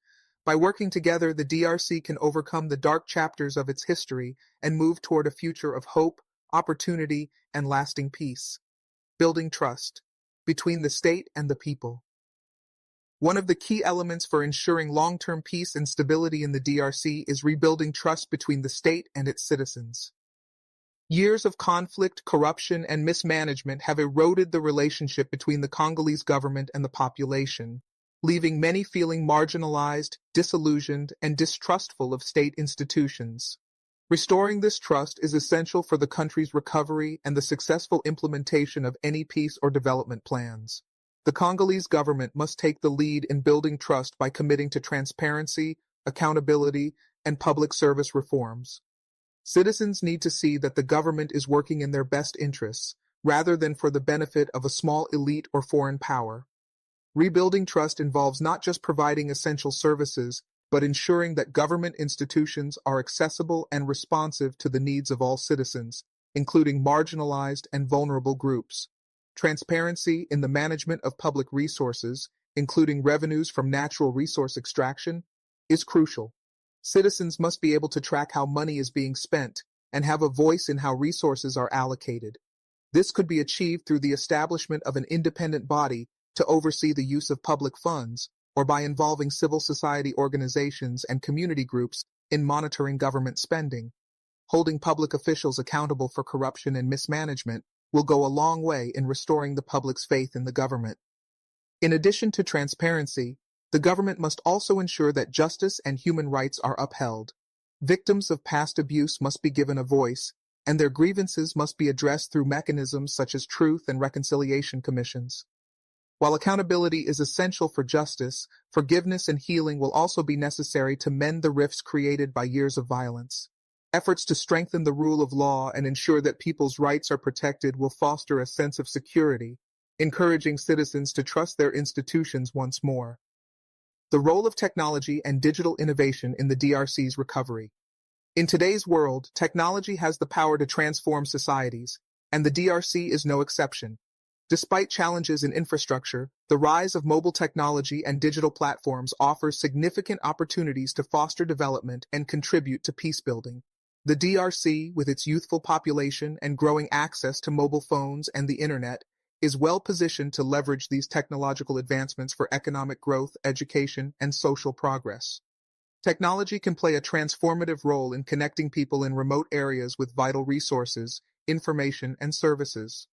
By working together, the DRC can overcome the dark chapters of its history and move toward a future of hope, opportunity, and lasting peace. Building trust between the state and the people. One of the key elements for ensuring long-term peace and stability in the DRC is rebuilding trust between the state and its citizens. Years of conflict, corruption, and mismanagement have eroded the relationship between the Congolese government and the population, leaving many feeling marginalized, disillusioned, and distrustful of state institutions. Restoring this trust is essential for the country's recovery and the successful implementation of any peace or development plans. The Congolese government must take the lead in building trust by committing to transparency, accountability, and public service reforms. Citizens need to see that the government is working in their best interests, rather than for the benefit of a small elite or foreign power. Rebuilding trust involves not just providing essential services, but ensuring that government institutions are accessible and responsive to the needs of all citizens, including marginalized and vulnerable groups. Transparency in the management of public resources, including revenues from natural resource extraction, is crucial. Citizens must be able to track how money is being spent and have a voice in how resources are allocated. This could be achieved through the establishment of an independent body to oversee the use of public funds, or by involving civil society organizations and community groups in monitoring government spending. Holding public officials accountable for corruption and mismanagement will go a long way in restoring the public's faith in the government. In addition to transparency, the government must also ensure that justice and human rights are upheld. Victims of past abuse must be given a voice, and their grievances must be addressed through mechanisms such as truth and reconciliation commissions. While accountability is essential for justice, forgiveness and healing will also be necessary to mend the rifts created by years of violence. Efforts to strengthen the rule of law and ensure that people's rights are protected will foster a sense of security, encouraging citizens to trust their institutions once more. The role of technology and digital innovation in the DRC's recovery. In today's world, technology has the power to transform societies, and the DRC is no exception. Despite challenges in infrastructure, the rise of mobile technology and digital platforms offers significant opportunities to foster development and contribute to peacebuilding. The DRC, with its youthful population and growing access to mobile phones and the internet, is well positioned to leverage these technological advancements for economic growth, education, and social progress. Technology can play a transformative role in connecting people in remote areas with vital resources, information, and services.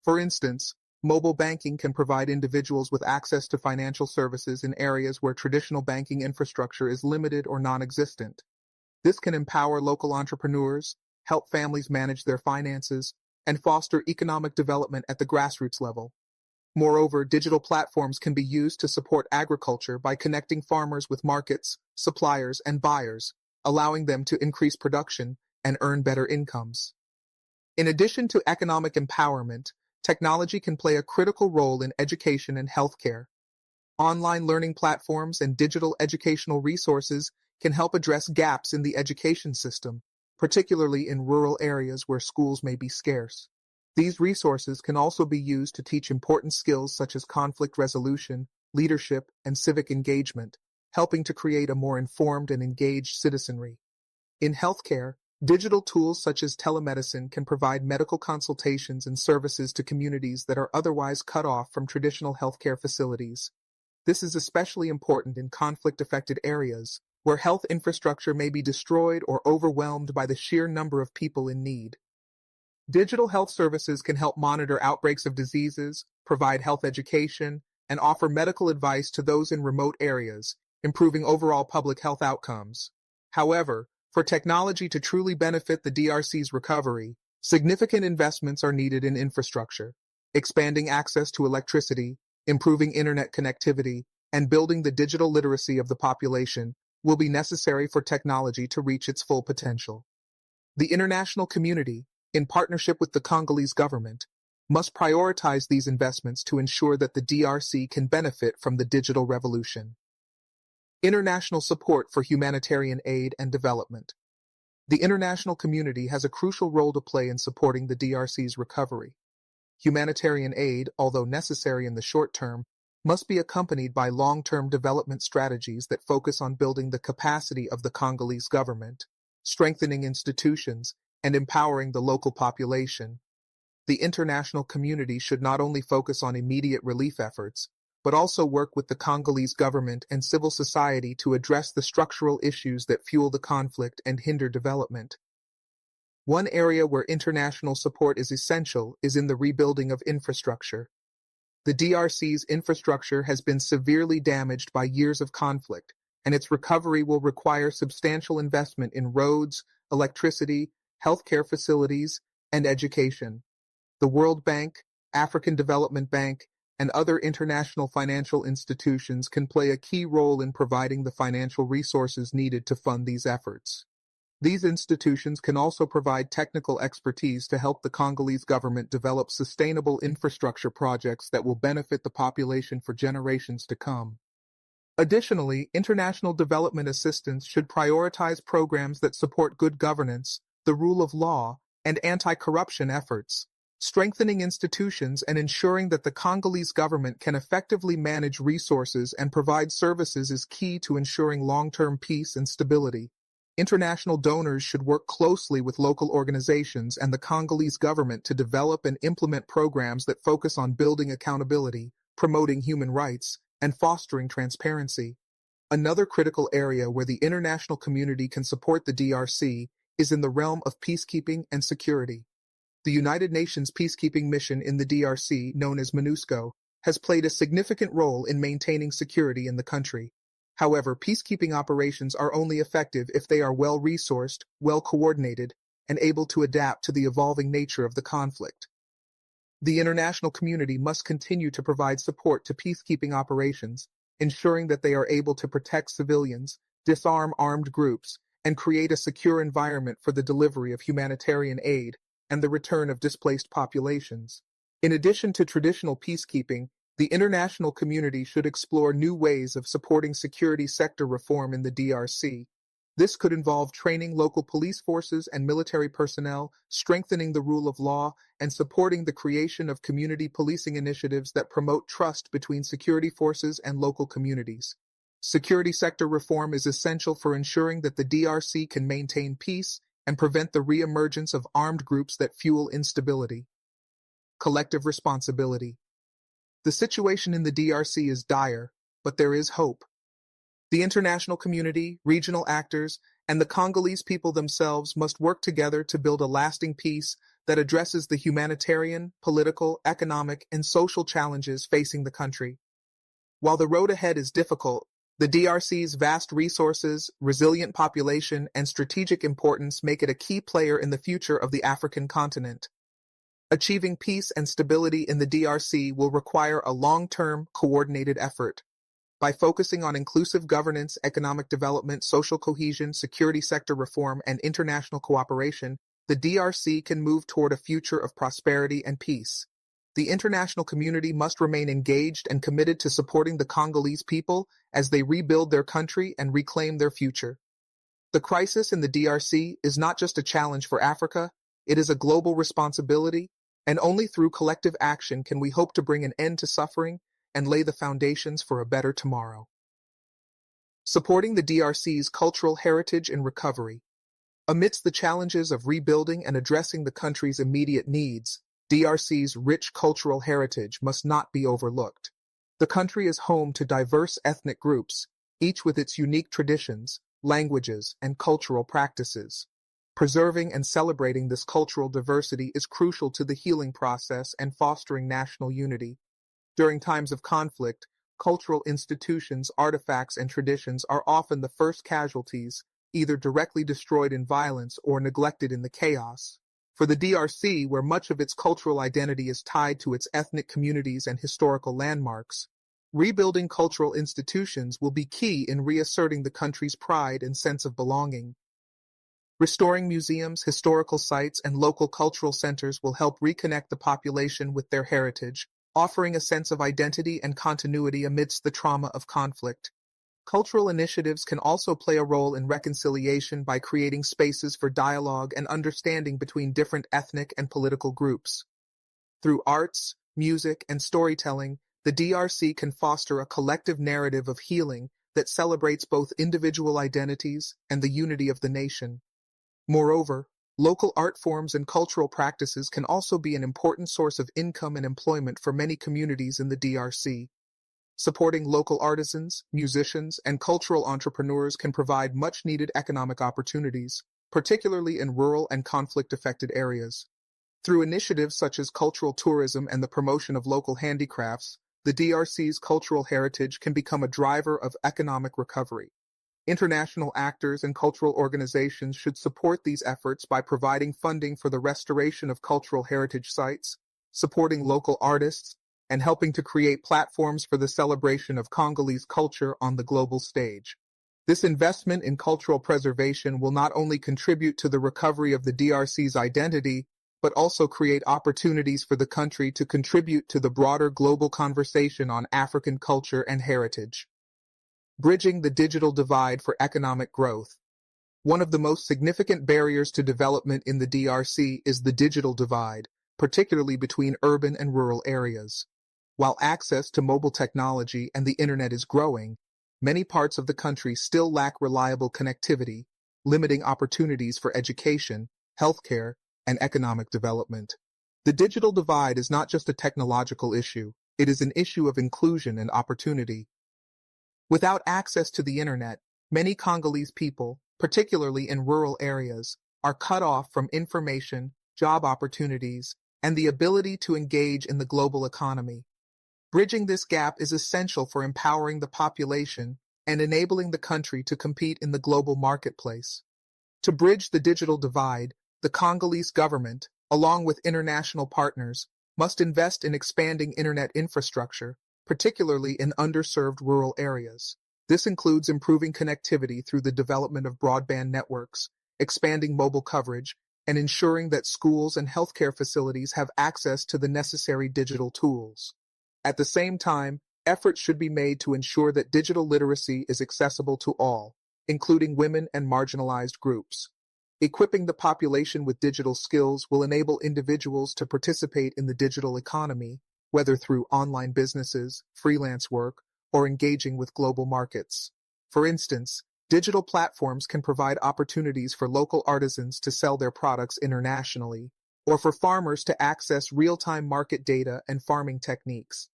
For instance, mobile banking can provide individuals with access to financial services in areas where traditional banking infrastructure is limited or non-existent. This can empower local entrepreneurs, help families manage their finances, and foster economic development at the grassroots level. Moreover, digital platforms can be used to support agriculture by connecting farmers with markets, suppliers, and buyers, allowing them to increase production and earn better incomes. In addition to economic empowerment, technology can play a critical role in education and healthcare. Online learning platforms and digital educational resources can help address gaps in the education system, particularly in rural areas where schools may be scarce. These resources can also be used to teach important skills such as conflict resolution, leadership, and civic engagement, helping to create a more informed and engaged citizenry. In healthcare, digital tools such as telemedicine can provide medical consultations and services to communities that are otherwise cut off from traditional healthcare facilities. This is especially important in conflict-affected areas, where health infrastructure may be destroyed or overwhelmed by the sheer number of people in need. Digital health services can help monitor outbreaks of diseases, provide health education, and offer medical advice to those in remote areas, improving overall public health outcomes. However, for technology to truly benefit the DRC's recovery, Significant investments are needed in infrastructure, expanding access to electricity, improving internet connectivity, and building the digital literacy of the population will be necessary for technology to reach its full potential. The international community, in partnership with the Congolese government, must prioritize these investments to ensure that the DRC can benefit from the digital revolution. International support for humanitarian aid and development. The international community has a crucial role to play in supporting the DRC's recovery. Humanitarian aid, although necessary in the short term, must be accompanied by long-term development strategies that focus on building the capacity of the Congolese government, strengthening institutions, and empowering the local population. The international community should not only focus on immediate relief efforts, but also work with the Congolese government and civil society to address the structural issues that fuel the conflict and hinder development. One area where international support is essential is in the rebuilding of infrastructure. The DRC's infrastructure has been severely damaged by years of conflict, and its recovery will require substantial investment in roads, electricity, healthcare facilities, and education. The World Bank, African Development Bank, and other international financial institutions can play a key role in providing the financial resources needed to fund these efforts. These institutions can also provide technical expertise to help the Congolese government develop sustainable infrastructure projects that will benefit the population for generations to come. Additionally, international development assistance should prioritize programs that support good governance, the rule of law, and anti-corruption efforts. Strengthening institutions and ensuring that the Congolese government can effectively manage resources and provide services is key to ensuring long-term peace and stability. International donors should work closely with local organizations and the Congolese government to develop and implement programs that focus on building accountability, promoting human rights, and fostering transparency. Another critical area where the international community can support the DRC is in the realm of peacekeeping and security. The United Nations peacekeeping mission in the DRC, known as MONUSCO, has played a significant role in maintaining security in the country. However, peacekeeping operations are only effective if they are well-resourced, well-coordinated, and able to adapt to the evolving nature of the conflict. The international community must continue to provide support to peacekeeping operations, ensuring that they are able to protect civilians, disarm armed groups, and create a secure environment for the delivery of humanitarian aid and the return of displaced populations. In addition to traditional peacekeeping, the international community should explore new ways of supporting security sector reform in the DRC. This could involve training local police forces and military personnel, strengthening the rule of law, and supporting the creation of community policing initiatives that promote trust between security forces and local communities. Security sector reform is essential for ensuring that the DRC can maintain peace and prevent the re-emergence of armed groups that fuel instability. Collective responsibility. The situation in the DRC is dire, but there is hope. The international community, regional actors, and the Congolese people themselves must work together to build a lasting peace that addresses the humanitarian, political, economic, and social challenges facing the country. While the road ahead is difficult, the DRC's vast resources, resilient population, and strategic importance make it a key player in the future of the African continent. Achieving peace and stability in the DRC will require a long-term, coordinated effort. By focusing on inclusive governance, economic development, social cohesion, security sector reform, and international cooperation, the DRC can move toward a future of prosperity and peace. The international community must remain engaged and committed to supporting the Congolese people as they rebuild their country and reclaim their future. The crisis in the DRC is not just a challenge for Africa, it is a global responsibility, and only through collective action can we hope to bring an end to suffering and lay the foundations for a better tomorrow. Supporting the DRC's cultural heritage and recovery. Amidst the challenges of rebuilding and addressing the country's immediate needs, DRC's rich cultural heritage must not be overlooked. The country is home to diverse ethnic groups, each with its unique traditions, languages, and cultural practices. Preserving and celebrating this cultural diversity is crucial to the healing process and fostering national unity. During times of conflict, cultural institutions, artifacts, and traditions are often the first casualties, either directly destroyed in violence or neglected in the chaos. For the DRC, where much of its cultural identity is tied to its ethnic communities and historical landmarks, rebuilding cultural institutions will be key in reasserting the country's pride and sense of belonging. Restoring museums, historical sites, and local cultural centers will help reconnect the population with their heritage, offering a sense of identity and continuity amidst the trauma of conflict. Cultural initiatives can also play a role in reconciliation by creating spaces for dialogue and understanding between different ethnic and political groups. Through arts, music, and storytelling, the DRC can foster a collective narrative of healing that celebrates both individual identities and the unity of the nation. Moreover, local art forms and cultural practices can also be an important source of income and employment for many communities in the DRC. Supporting local artisans, musicians, and cultural entrepreneurs can provide much-needed economic opportunities, particularly in rural and conflict-affected areas. Through initiatives such as cultural tourism and the promotion of local handicrafts, the DRC's cultural heritage can become a driver of economic recovery. International actors and cultural organizations should support these efforts by providing funding for the restoration of cultural heritage sites, supporting local artists, and helping to create platforms for the celebration of Congolese culture on the global stage. This investment in cultural preservation will not only contribute to the recovery of the DRC's identity, but also create opportunities for the country to contribute to the broader global conversation on African culture and heritage. Bridging the digital divide for economic growth. One of the most significant barriers to development in the DRC is the digital divide, particularly between urban and rural areas. While access to mobile technology and the internet is growing, many parts of the country still lack reliable connectivity, limiting opportunities for education, healthcare, and economic development. The digital divide is not just a technological issue, it is an issue of inclusion and opportunity. Without access to the internet, many Congolese people, particularly in rural areas, are cut off from information, job opportunities, and the ability to engage in the global economy. Bridging this gap is essential for empowering the population and enabling the country to compete in the global marketplace. To bridge the digital divide, the Congolese government, along with international partners, must invest in expanding internet infrastructure, particularly in underserved rural areas. This includes improving connectivity through the development of broadband networks, expanding mobile coverage, and ensuring that schools and healthcare facilities have access to the necessary digital tools. At the same time, efforts should be made to ensure that digital literacy is accessible to all, including women and marginalized groups. Equipping the population with digital skills will enable individuals to participate in the digital economy, whether through online businesses, freelance work, or engaging with global markets. For instance, digital platforms can provide opportunities for local artisans to sell their products internationally, or for farmers to access real-time market data and farming techniques.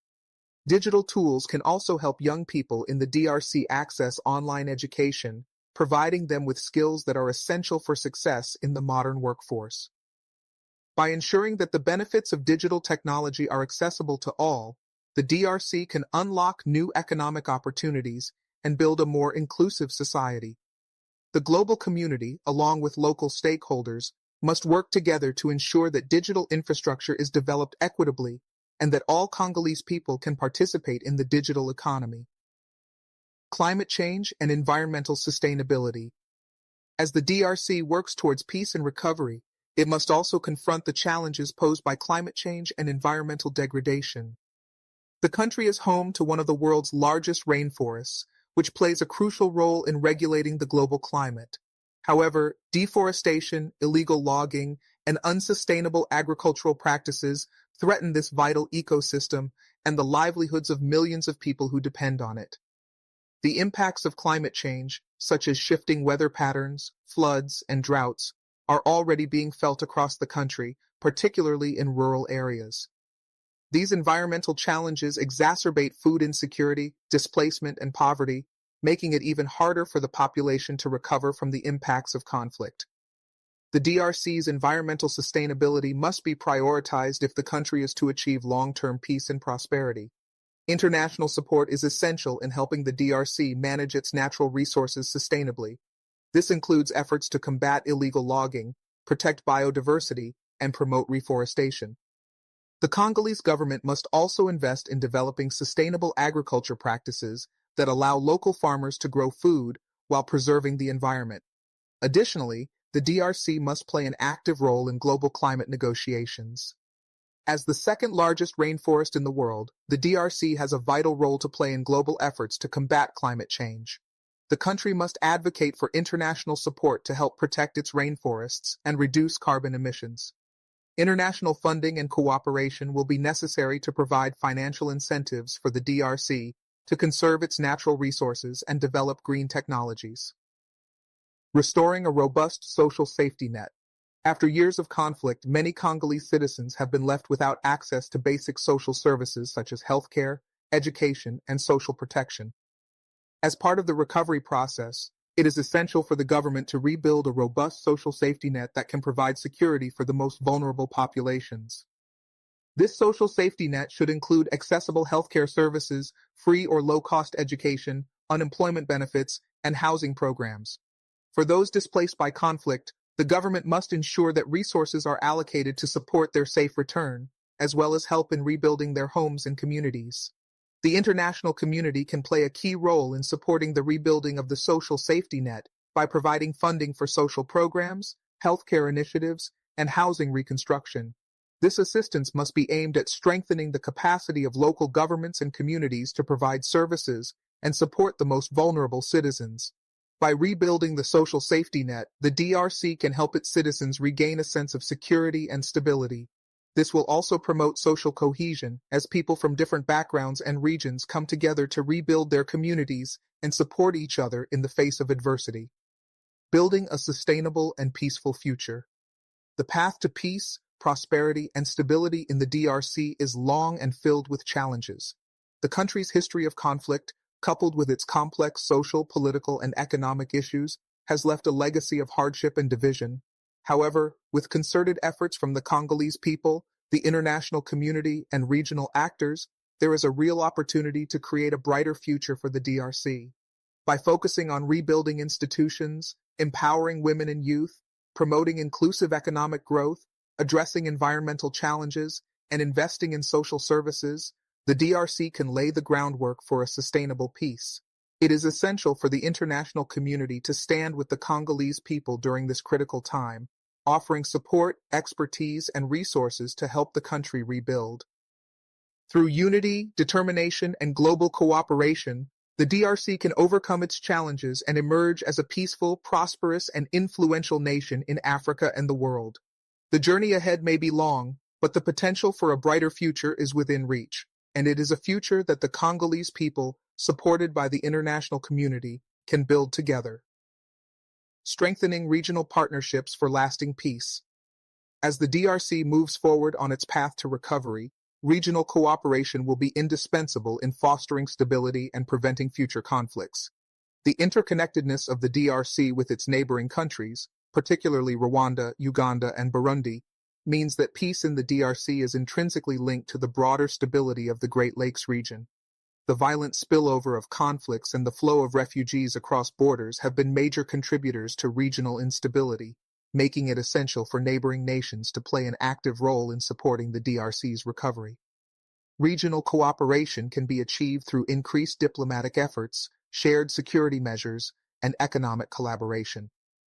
Digital tools can also help young people in the DRC access online education, providing them with skills that are essential for success in the modern workforce. By ensuring that the benefits of digital technology are accessible to all, the DRC can unlock new economic opportunities and build a more inclusive society. The global community, along with local stakeholders, must work together to ensure that digital infrastructure is developed equitably and that all Congolese people can participate in the digital economy. Climate change and environmental sustainability. As the DRC works towards peace and recovery, it must also confront the challenges posed by climate change and environmental degradation. The country is home to one of the world's largest rainforests, which plays a crucial role in regulating the global climate. However, deforestation, illegal logging, and unsustainable agricultural practices threaten this vital ecosystem and the livelihoods of millions of people who depend on it. The impacts of climate change, such as shifting weather patterns, floods, and droughts, are already being felt across the country, particularly in rural areas. These environmental challenges exacerbate food insecurity, displacement, and poverty, making it even harder for the population to recover from the impacts of conflict. The DRC's environmental sustainability must be prioritized if the country is to achieve long-term peace and prosperity. International support is essential in helping the DRC manage its natural resources sustainably. This includes efforts to combat illegal logging, protect biodiversity, and promote reforestation. The Congolese government must also invest in developing sustainable agriculture practices that allow local farmers to grow food while preserving the environment. Additionally, the DRC must play an active role in global climate negotiations. As the second largest rainforest in the world, the DRC has a vital role to play in global efforts to combat climate change. The country must advocate for international support to help protect its rainforests and reduce carbon emissions. International funding and cooperation will be necessary to provide financial incentives for the DRC to conserve its natural resources and develop green technologies. Restoring a robust social safety net. After years of conflict, many Congolese citizens have been left without access to basic social services such as healthcare, education, and social protection. As part of the recovery process, it is essential for the government to rebuild a robust social safety net that can provide security for the most vulnerable populations. This social safety net should include accessible healthcare services, free or low-cost education, unemployment benefits, and housing programs. For those displaced by conflict, the government must ensure that resources are allocated to support their safe return, as well as help in rebuilding their homes and communities. The international community can play a key role in supporting the rebuilding of the social safety net by providing funding for social programs, healthcare initiatives, and housing reconstruction. This assistance must be aimed at strengthening the capacity of local governments and communities to provide services and support the most vulnerable citizens. By rebuilding the social safety net, the DRC can help its citizens regain a sense of security and stability. This will also promote social cohesion as people from different backgrounds and regions come together to rebuild their communities and support each other in the face of adversity. Building a sustainable and peaceful future. The path to peace, prosperity, and stability in the DRC is long and filled with challenges. The country's history of conflict, coupled with its complex social, political, and economic issues, has left a legacy of hardship and division. However, with concerted efforts from the Congolese people, the international community, and regional actors, there is a real opportunity to create a brighter future for the DRC. By focusing on rebuilding institutions, empowering women and youth, promoting inclusive economic growth, addressing environmental challenges, and investing in social services, the DRC can lay the groundwork for a sustainable peace. It is essential for the international community to stand with the Congolese people during this critical time, offering support, expertise, and resources to help the country rebuild. Through unity, determination, and global cooperation, the DRC can overcome its challenges and emerge as a peaceful, prosperous, and influential nation in Africa and the world. The journey ahead may be long, but the potential for a brighter future is within reach, and it is a future that the Congolese people, supported by the international community, can build together. Strengthening regional partnerships for lasting peace. As the DRC moves forward on its path to recovery, regional cooperation will be indispensable in fostering stability and preventing future conflicts. The interconnectedness of the DRC with its neighboring countries, particularly Rwanda, Uganda, and Burundi, means that peace in the DRC is intrinsically linked to the broader stability of the Great Lakes region. The violent spillover of conflicts and the flow of refugees across borders have been major contributors to regional instability, making it essential for neighboring nations to play an active role in supporting the DRC's recovery. Regional cooperation can be achieved through increased diplomatic efforts, shared security measures, and economic collaboration.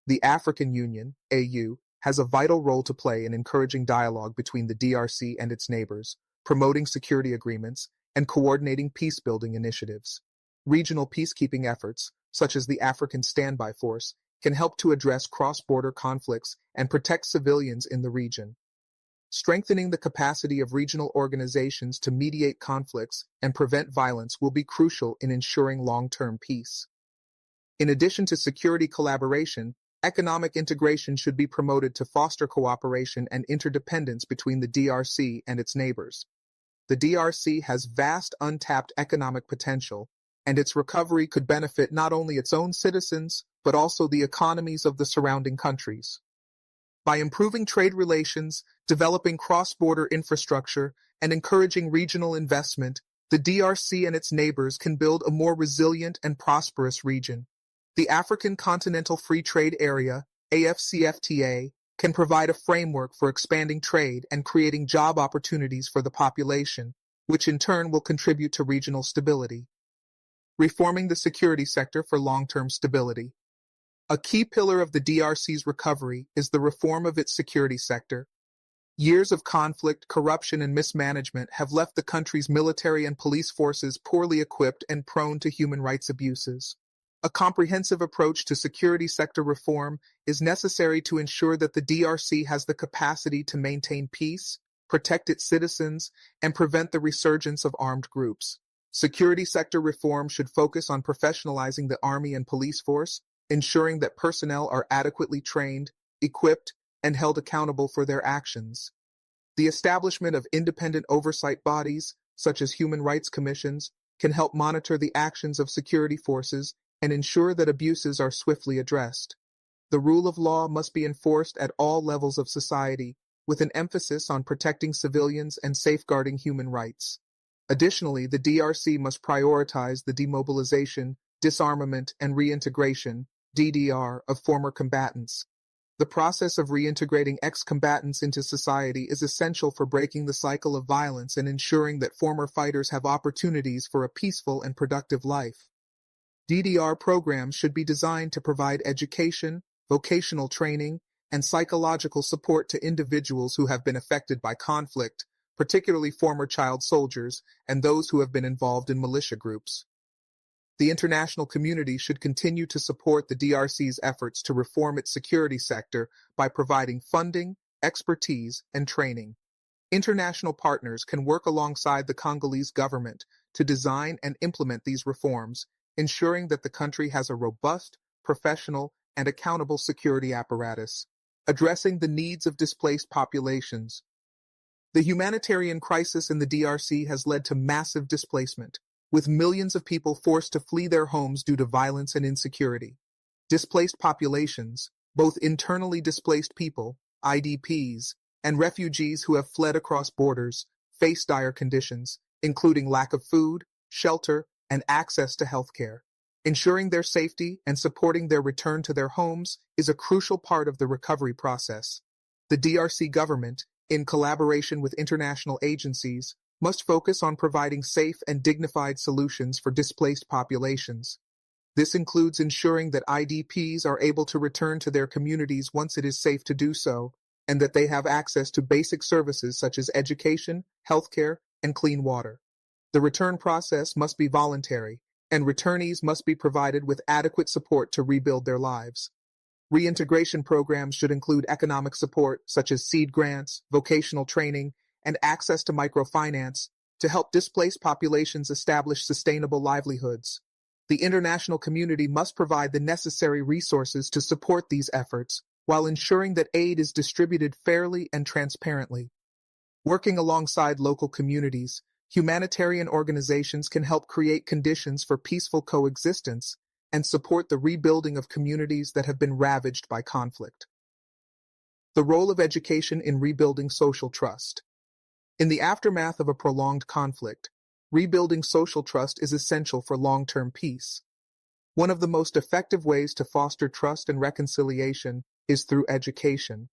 The African Union, AU, has a vital role to play in encouraging dialogue between the DRC and its neighbors, promoting security agreements, and coordinating peacebuilding initiatives. Regional peacekeeping efforts, such as the African Standby Force, can help to address cross-border conflicts and protect civilians in the region. Strengthening the capacity of regional organizations to mediate conflicts and prevent violence will be crucial in ensuring long-term peace. In addition to security collaboration, economic integration should be promoted to foster cooperation and interdependence between the DRC and its neighbors. The DRC has vast untapped economic potential, and its recovery could benefit not only its own citizens, but also the economies of the surrounding countries. By improving trade relations, developing cross-border infrastructure, and encouraging regional investment, the DRC and its neighbors can build a more resilient and prosperous region. The African Continental Free Trade Area, AFCFTA, can provide a framework for expanding trade and creating job opportunities for the population, which in turn will contribute to regional stability. Reforming the security sector for long-term stability. A key pillar of the DRC's recovery is the reform of its security sector. Years of conflict, corruption, and mismanagement have left the country's military and police forces poorly equipped and prone to human rights abuses. A comprehensive approach to security sector reform is necessary to ensure that the DRC has the capacity to maintain peace, protect its citizens, and prevent the resurgence of armed groups. Security sector reform should focus on professionalizing the army and police force, ensuring that personnel are adequately trained, equipped, and held accountable for their actions. The establishment of independent oversight bodies, such as human rights commissions, can help monitor the actions of security forces and ensure that abuses are swiftly addressed. The rule of law must be enforced at all levels of society, with an emphasis on protecting civilians and safeguarding human rights. Additionally, the DRC must prioritize the demobilization, disarmament, and reintegration (DDR) of former combatants. The process of reintegrating ex-combatants into society is essential for breaking the cycle of violence and ensuring that former fighters have opportunities for a peaceful and productive life. DDR programs should be designed to provide education, vocational training, and psychological support to individuals who have been affected by conflict, particularly former child soldiers and those who have been involved in militia groups. The international community should continue to support the DRC's efforts to reform its security sector by providing funding, expertise, and training. International partners can work alongside the Congolese government to design and implement these reforms, ensuring that the country has a robust, professional, and accountable security apparatus. Addressing the needs of displaced populations. The humanitarian crisis in the DRC has led to massive displacement, with millions of people forced to flee their homes due to violence and insecurity. Displaced populations, both internally displaced people, IDPs, and refugees who have fled across borders, face dire conditions, including lack of food, shelter, and access to healthcare. Ensuring their safety and supporting their return to their homes is a crucial part of the recovery process. The DRC government, in collaboration with international agencies, must focus on providing safe and dignified solutions for displaced populations. This includes ensuring that IDPs are able to return to their communities once it is safe to do so, and that they have access to basic services such as education, healthcare, and clean water. The return process must be voluntary, and returnees must be provided with adequate support to rebuild their lives. Reintegration programs should include economic support such as seed grants, vocational training, and access to microfinance to help displaced populations establish sustainable livelihoods. The international community must provide the necessary resources to support these efforts while ensuring that aid is distributed fairly and transparently. Working alongside local communities, humanitarian organizations can help create conditions for peaceful coexistence and support the rebuilding of communities that have been ravaged by conflict. The role of education in rebuilding social trust. In the aftermath of a prolonged conflict, rebuilding social trust is essential for long-term peace. One of the most effective ways to foster trust and reconciliation is through education.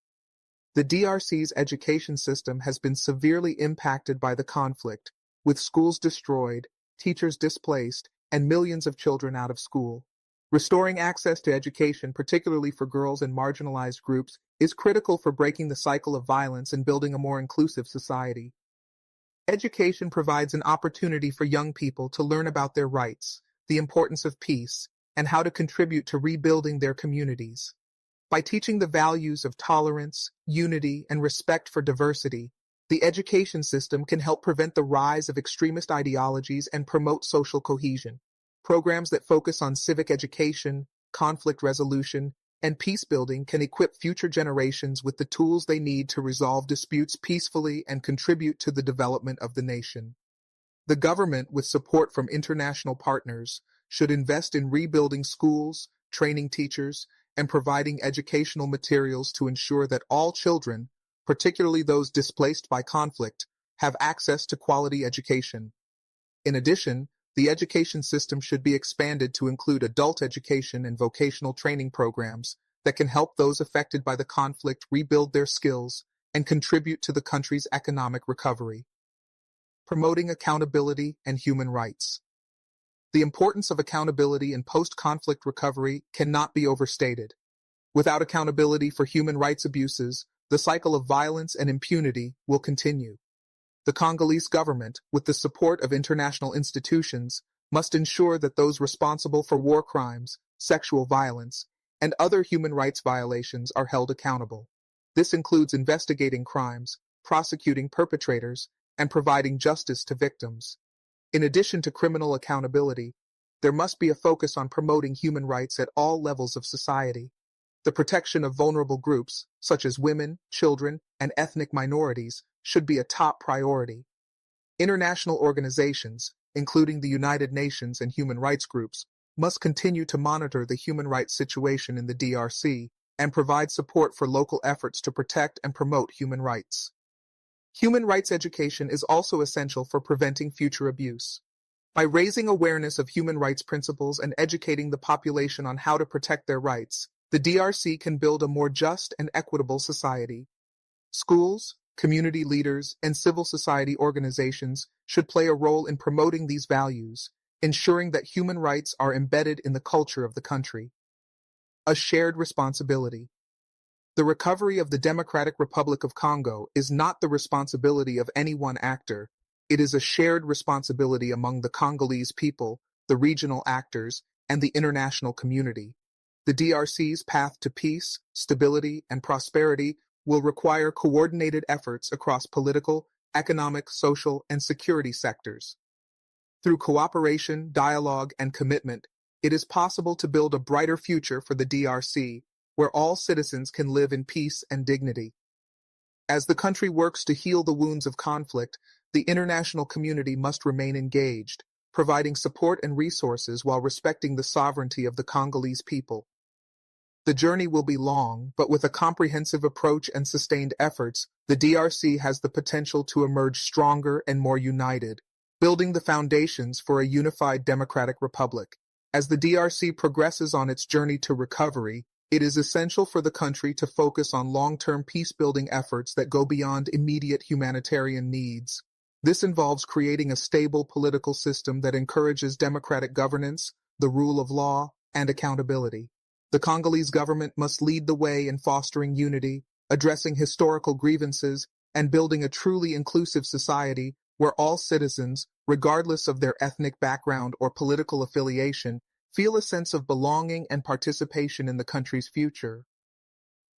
The DRC's education system has been severely impacted by the conflict, with schools destroyed, teachers displaced, and millions of children out of school. Restoring access to education, particularly for girls and marginalized groups, is critical for breaking the cycle of violence and building a more inclusive society. Education provides an opportunity for young people to learn about their rights, the importance of peace, and how to contribute to rebuilding their communities. By teaching the values of tolerance, unity, and respect for diversity, the education system can help prevent the rise of extremist ideologies and promote social cohesion. Programs that focus on civic education, conflict resolution, and peacebuilding can equip future generations with the tools they need to resolve disputes peacefully and contribute to the development of the nation. The government, with support from international partners, should invest in rebuilding schools, training teachers, and providing educational materials to ensure that all children, particularly those displaced by conflict, have access to quality education. In addition, the education system should be expanded to include adult education and vocational training programs that can help those affected by the conflict rebuild their skills and contribute to the country's economic recovery. Promoting accountability and human rights. The importance of accountability in post-conflict recovery cannot be overstated. Without accountability for human rights abuses, the cycle of violence and impunity will continue. The Congolese government, with the support of international institutions, must ensure that those responsible for war crimes, sexual violence, and other human rights violations are held accountable. This includes investigating crimes, prosecuting perpetrators, and providing justice to victims. In addition to criminal accountability, there must be a focus on promoting human rights at all levels of society. The protection of vulnerable groups, such as women, children, and ethnic minorities, should be a top priority. International organizations, including the United Nations and human rights groups, must continue to monitor the human rights situation in the DRC and provide support for local efforts to protect and promote human rights. Human rights education is also essential for preventing future abuse. By raising awareness of human rights principles and educating the population on how to protect their rights, the DRC can build a more just and equitable society. Schools, community leaders, and civil society organizations should play a role in promoting these values, ensuring that human rights are embedded in the culture of the country. A shared responsibility. The recovery of the Democratic Republic of Congo is not the responsibility of any one actor. It is a shared responsibility among the Congolese people, the regional actors, and the international community. The DRC's path to peace, stability, and prosperity will require coordinated efforts across political, economic, social, and security sectors. Through cooperation, dialogue, and commitment, it is possible to build a brighter future for the DRC, where all citizens can live in peace and dignity. As the country works to heal the wounds of conflict, the international community must remain engaged, providing support and resources while respecting the sovereignty of the Congolese people. The journey will be long, but with a comprehensive approach and sustained efforts, the DRC has the potential to emerge stronger and more united, building the foundations for a unified democratic republic. As the DRC progresses on its journey to recovery, it is essential for the country to focus on long-term peace-building efforts that go beyond immediate humanitarian needs. This involves creating a stable political system that encourages democratic governance, the rule of law, and accountability. The Congolese government must lead the way in fostering unity, addressing historical grievances, and building a truly inclusive society where all citizens, regardless of their ethnic background or political affiliation, feel a sense of belonging and participation in the country's future.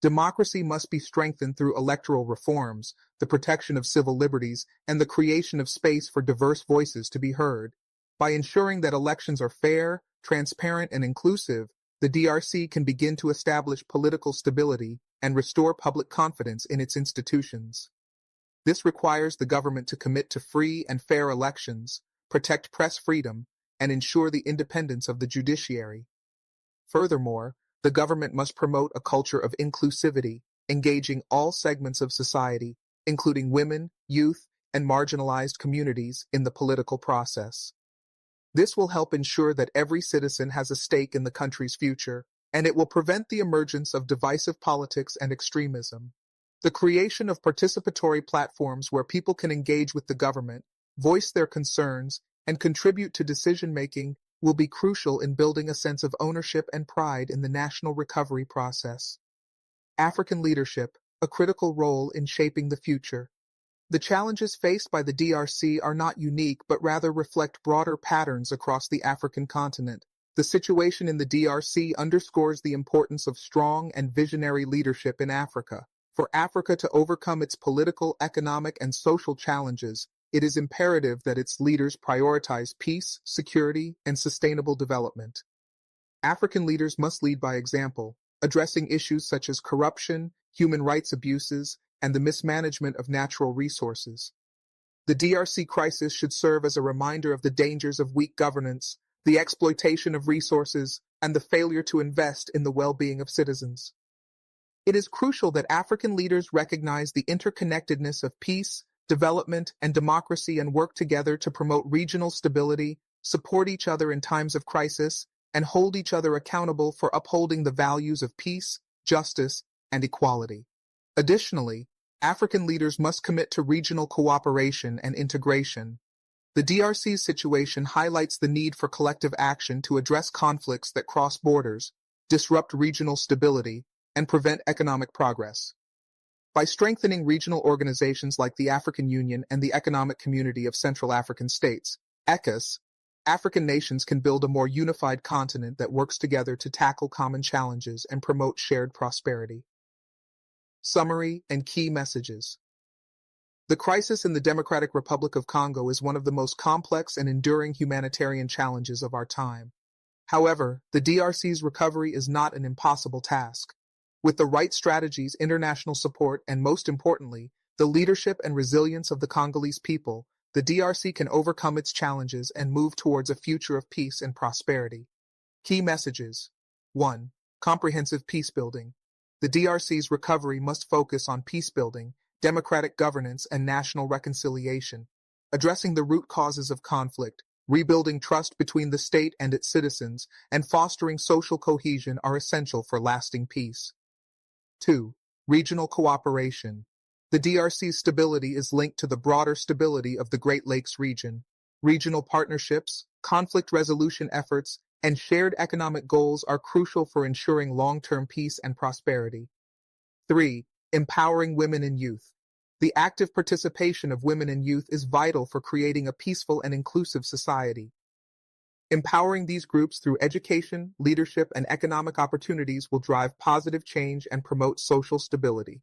Democracy must be strengthened through electoral reforms, the protection of civil liberties, and the creation of space for diverse voices to be heard. By ensuring that elections are fair, transparent, and inclusive, the DRC can begin to establish political stability and restore public confidence in its institutions. This requires the government to commit to free and fair elections, protect press freedom, and ensure the independence of the judiciary. Furthermore, the government must promote a culture of inclusivity, engaging all segments of society, including women, youth, and marginalized communities, in the political process. This will help ensure that every citizen has a stake in the country's future, and it will prevent the emergence of divisive politics and extremism. The creation of participatory platforms where people can engage with the government, voice their concerns, and contribute to decision-making will be crucial in building a sense of ownership and pride in the national recovery process. African leadership, a critical role in shaping the future. The challenges faced by the DRC are not unique but rather reflect broader patterns across the African continent. The situation in the DRC underscores the importance of strong and visionary leadership in Africa. For Africa to overcome its political, economic, and social challenges, it is imperative that its leaders prioritize peace, security, and sustainable development. African leaders must lead by example, addressing issues such as corruption, human rights abuses, and the mismanagement of natural resources. The DRC crisis should serve as a reminder of the dangers of weak governance, the exploitation of resources, and the failure to invest in the well-being of citizens. It is crucial that African leaders recognize the interconnectedness of peace, development, and democracy and work together to promote regional stability, support each other in times of crisis, and hold each other accountable for upholding the values of peace, justice, and equality. Additionally, African leaders must commit to regional cooperation and integration. The DRC's situation highlights the need for collective action to address conflicts that cross borders, disrupt regional stability, and prevent economic progress. By strengthening regional organizations like the African Union and the Economic Community of Central African States, ECOWAS, African nations can build a more unified continent that works together to tackle common challenges and promote shared prosperity. Summary and key messages. The crisis in the Democratic Republic of Congo is one of the most complex and enduring humanitarian challenges of our time. However, the DRC's recovery is not an impossible task. With the right strategies, international support, and most importantly, the leadership and resilience of the Congolese people, the DRC can overcome its challenges and move towards a future of peace and prosperity. Key messages. 1. Comprehensive peacebuilding. The DRC's recovery must focus on peacebuilding, democratic governance, and national reconciliation. Addressing the root causes of conflict, rebuilding trust between the state and its citizens, and fostering social cohesion are essential for lasting peace. 2. Regional cooperation. The DRC's stability is linked to the broader stability of the Great Lakes region. Regional partnerships, conflict resolution efforts, and shared economic goals are crucial for ensuring long-term peace and prosperity. 3. Empowering women and youth. The active participation of women and youth is vital for creating a peaceful and inclusive society. Empowering these groups through education, leadership, and economic opportunities will drive positive change and promote social stability.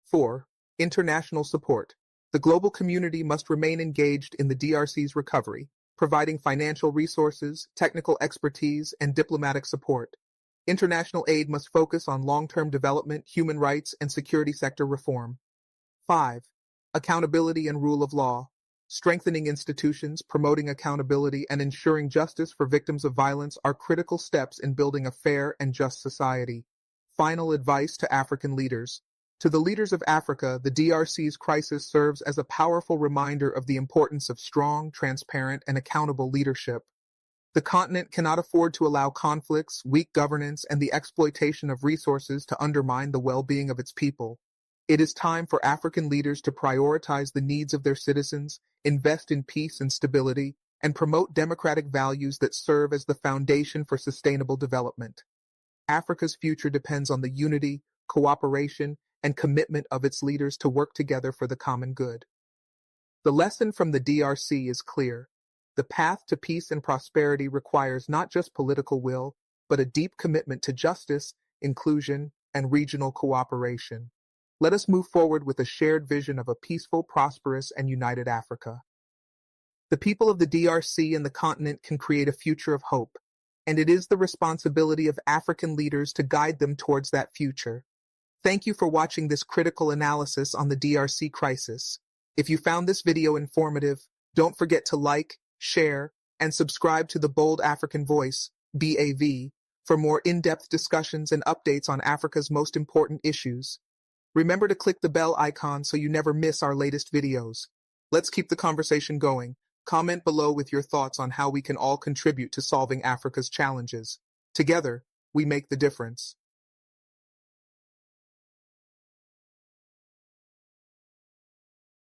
4. International support. The global community must remain engaged in the DRC's recovery, providing financial resources, technical expertise, and diplomatic support. International aid must focus on long-term development, human rights, and security sector reform. 5. Accountability and rule of law. Strengthening institutions, promoting accountability, and ensuring justice for victims of violence are critical steps in building a fair and just society. Final advice to African leaders. To the leaders of Africa, the DRC's crisis serves as a powerful reminder of the importance of strong, transparent, and accountable leadership. The continent cannot afford to allow conflicts, weak governance, and the exploitation of resources to undermine the well-being of its people. It is time for African leaders to prioritize the needs of their citizens, invest in peace and stability, and promote democratic values that serve as the foundation for sustainable development. Africa's future depends on the unity, cooperation, and commitment of its leaders to work together for the common good. The lesson from the DRC is clear. The path to peace and prosperity requires not just political will, but a deep commitment to justice, inclusion, and regional cooperation. Let us move forward with a shared vision of a peaceful, prosperous, and united Africa. The people of the DRC and the continent can create a future of hope, and it is the responsibility of African leaders to guide them towards that future. Thank you for watching this critical analysis on the DRC crisis. If you found this video informative, don't forget to like, share, and subscribe to the Bold African Voice, BAV, for more in-depth discussions and updates on Africa's most important issues. Remember to click the bell icon so you never miss our latest videos. Let's keep the conversation going. Comment below with your thoughts on how we can all contribute to solving Africa's challenges. Together, we make the difference.